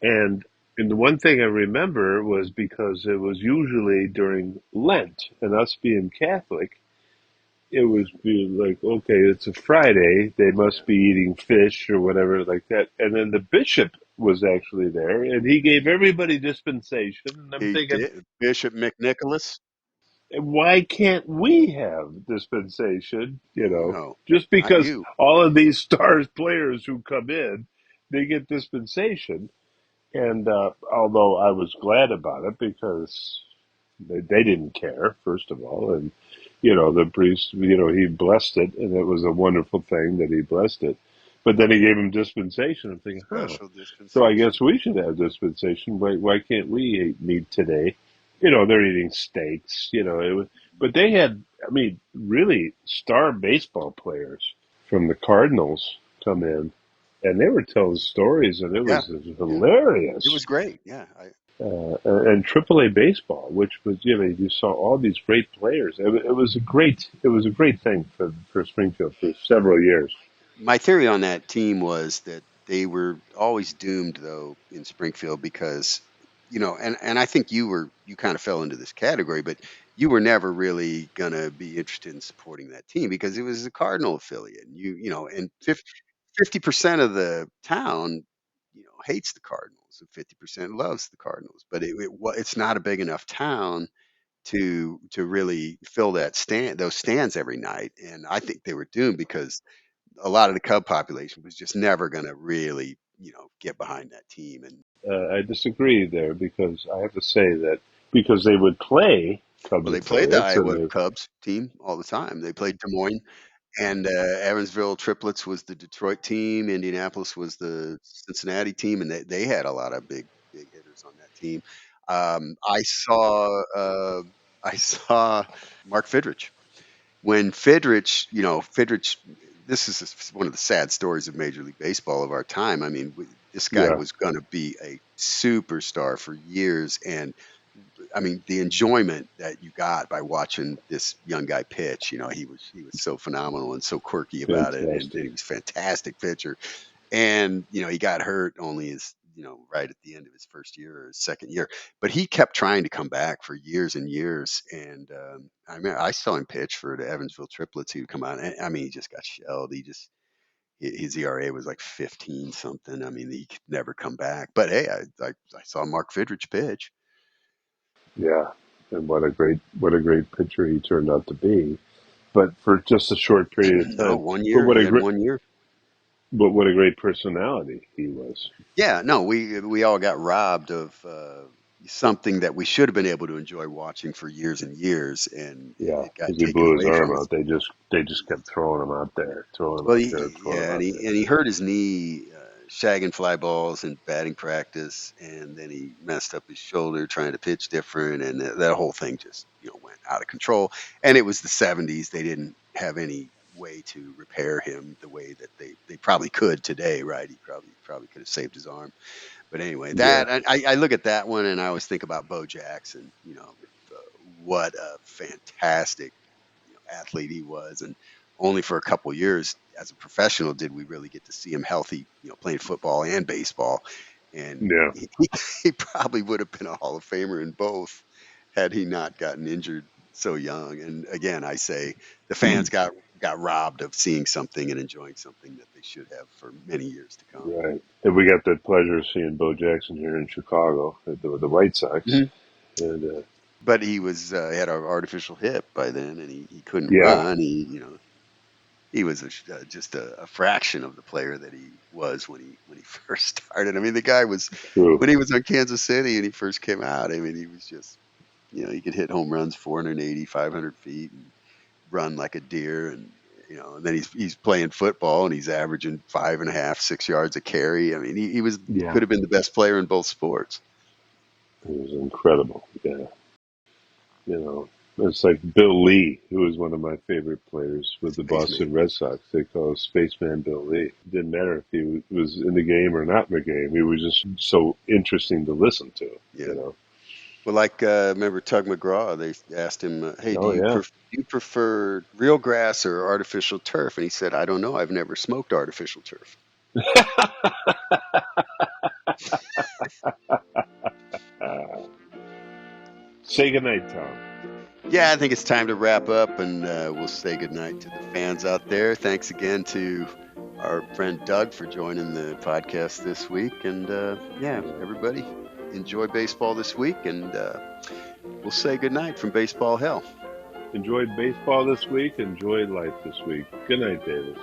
and the one thing I remember was because it was usually during Lent, and us being Catholic, it was be like, okay, it's a Friday, they Yeah, must be eating fish or whatever like that, and then the bishop was actually there, and he gave everybody dispensation, and I'm he thinking, did. Bishop McNicholas. why can't we have dispensation? No, Just not because you. all of these stars players who come in, they get dispensation. And although I was glad about it because they didn't care, first of all, and the priest, he blessed it, and it was a wonderful thing that he blessed it. But then he gave him dispensation. I'm thinking, huh. Special So I dispensation. guess we should have dispensation. Why can't we eat meat today? They're eating steaks. But they had, I mean, really star baseball players from the Cardinals come in, and they were telling stories, and it Yeah, was yeah. It hilarious. was great. Yeah, And AAA baseball, which was, you saw all these great players. It was a great thing for Springfield for several years. my theory on that team was that They were always doomed though in Springfield because, and I think you kind of fell into this category, but you were never really gonna be interested in supporting that team because it was a Cardinal affiliate. And and 50% of the town, hates the Cardinals and 50% loves the Cardinals. But it's not a big enough town to really fill those stands every night. And I think they were doomed because a lot of the Cub population was just never going to really, get behind that team. And I disagree there because I have to say that because they would play Cubs well, they played the affiliates and Iowa they, Cubs team all the time. They played Des Moines, and Evansville Triplets was the Detroit team. Indianapolis was the Cincinnati team, and they had a lot of big hitters on that team. I saw I saw Mark Fidrich when Fidrich, this is one of the sad stories of Major League Baseball of our time. I mean, this guy yeah, was going to be a superstar for years. And I mean, the enjoyment that you got by watching this young guy pitch, he was so phenomenal and so quirky about it. And fantastic. he was a fantastic pitcher. And, he got hurt only right at the end of his first year or his second year. But he kept trying to come back for years and years. And I mean, I saw him pitch for the Evansville Triplets. He would come out. And, I mean, he just got shelled. His ERA was like 15 something. I mean, he could never come back. But hey, I saw Mark Fidrich pitch. Yeah, and what a great pitcher he turned out to be. But for just a short period of No, time, one but year. what He a had great 1 year. personality he was. Yeah, no, we all got robbed of something that we should have been able to enjoy watching for years and years, and Yeah, it got because he taken blew his away arm from us. out. They just kept throwing him out there, throwing him Well, out there, throwing him yeah, and out he there. and he hurt his knee shagging fly balls and batting practice, and then he messed up his shoulder trying to pitch different, and that whole thing just went out of control. And it was the '70s; they didn't have any way to repair him the way that they probably could today, right? He probably could have saved his arm. But anyway, Yeah, that I look at that one and I always think about Bo Jackson. What a fantastic athlete he was, and only for a couple years as a professional did we really get to see him healthy, playing football and baseball. And yeah, he probably would have been a Hall of Famer in both had he not gotten injured so young. And again, I say the fans got robbed of seeing something and enjoying something that they should have for many years to come. right. And we got the pleasure of seeing Bo Jackson here in Chicago at the White Sox, Mhm. and But he had an artificial hip by then, and he couldn't yeah, run. He was just a fraction of the player that he was when he first started. I mean, the guy was true. when he was on Kansas City and he first came out. I mean, he was just he could hit home runs 480, 500 feet and run like a deer, and then he's playing football and he's averaging 5.5, 6 yards a carry. I mean, he Yeah, could have been the best player in both sports. it was incredible. Yeah, you know, it's like Bill Lee, who was one of my favorite players with the Spaceman. Boston Red Sox. They call him Spaceman Bill Lee. It didn't matter if he was in the game or not in the game. He was just so interesting to listen to. Yeah. You know. Well, like remember Tug McGraw? They asked him, "Hey, do Oh you yeah. prefer real grass or artificial turf?" And he said, "I don't know. I've never smoked artificial turf." Say goodnight, Tom. Yeah, I think it's time to wrap up, and we'll say goodnight to the fans out there. Thanks again to our friend Doug for joining the podcast this week, and yeah, everybody enjoy baseball this week, and we'll say goodnight from Baseball Hell. Enjoyed baseball this week. Enjoyed life this week. Good night, Davis.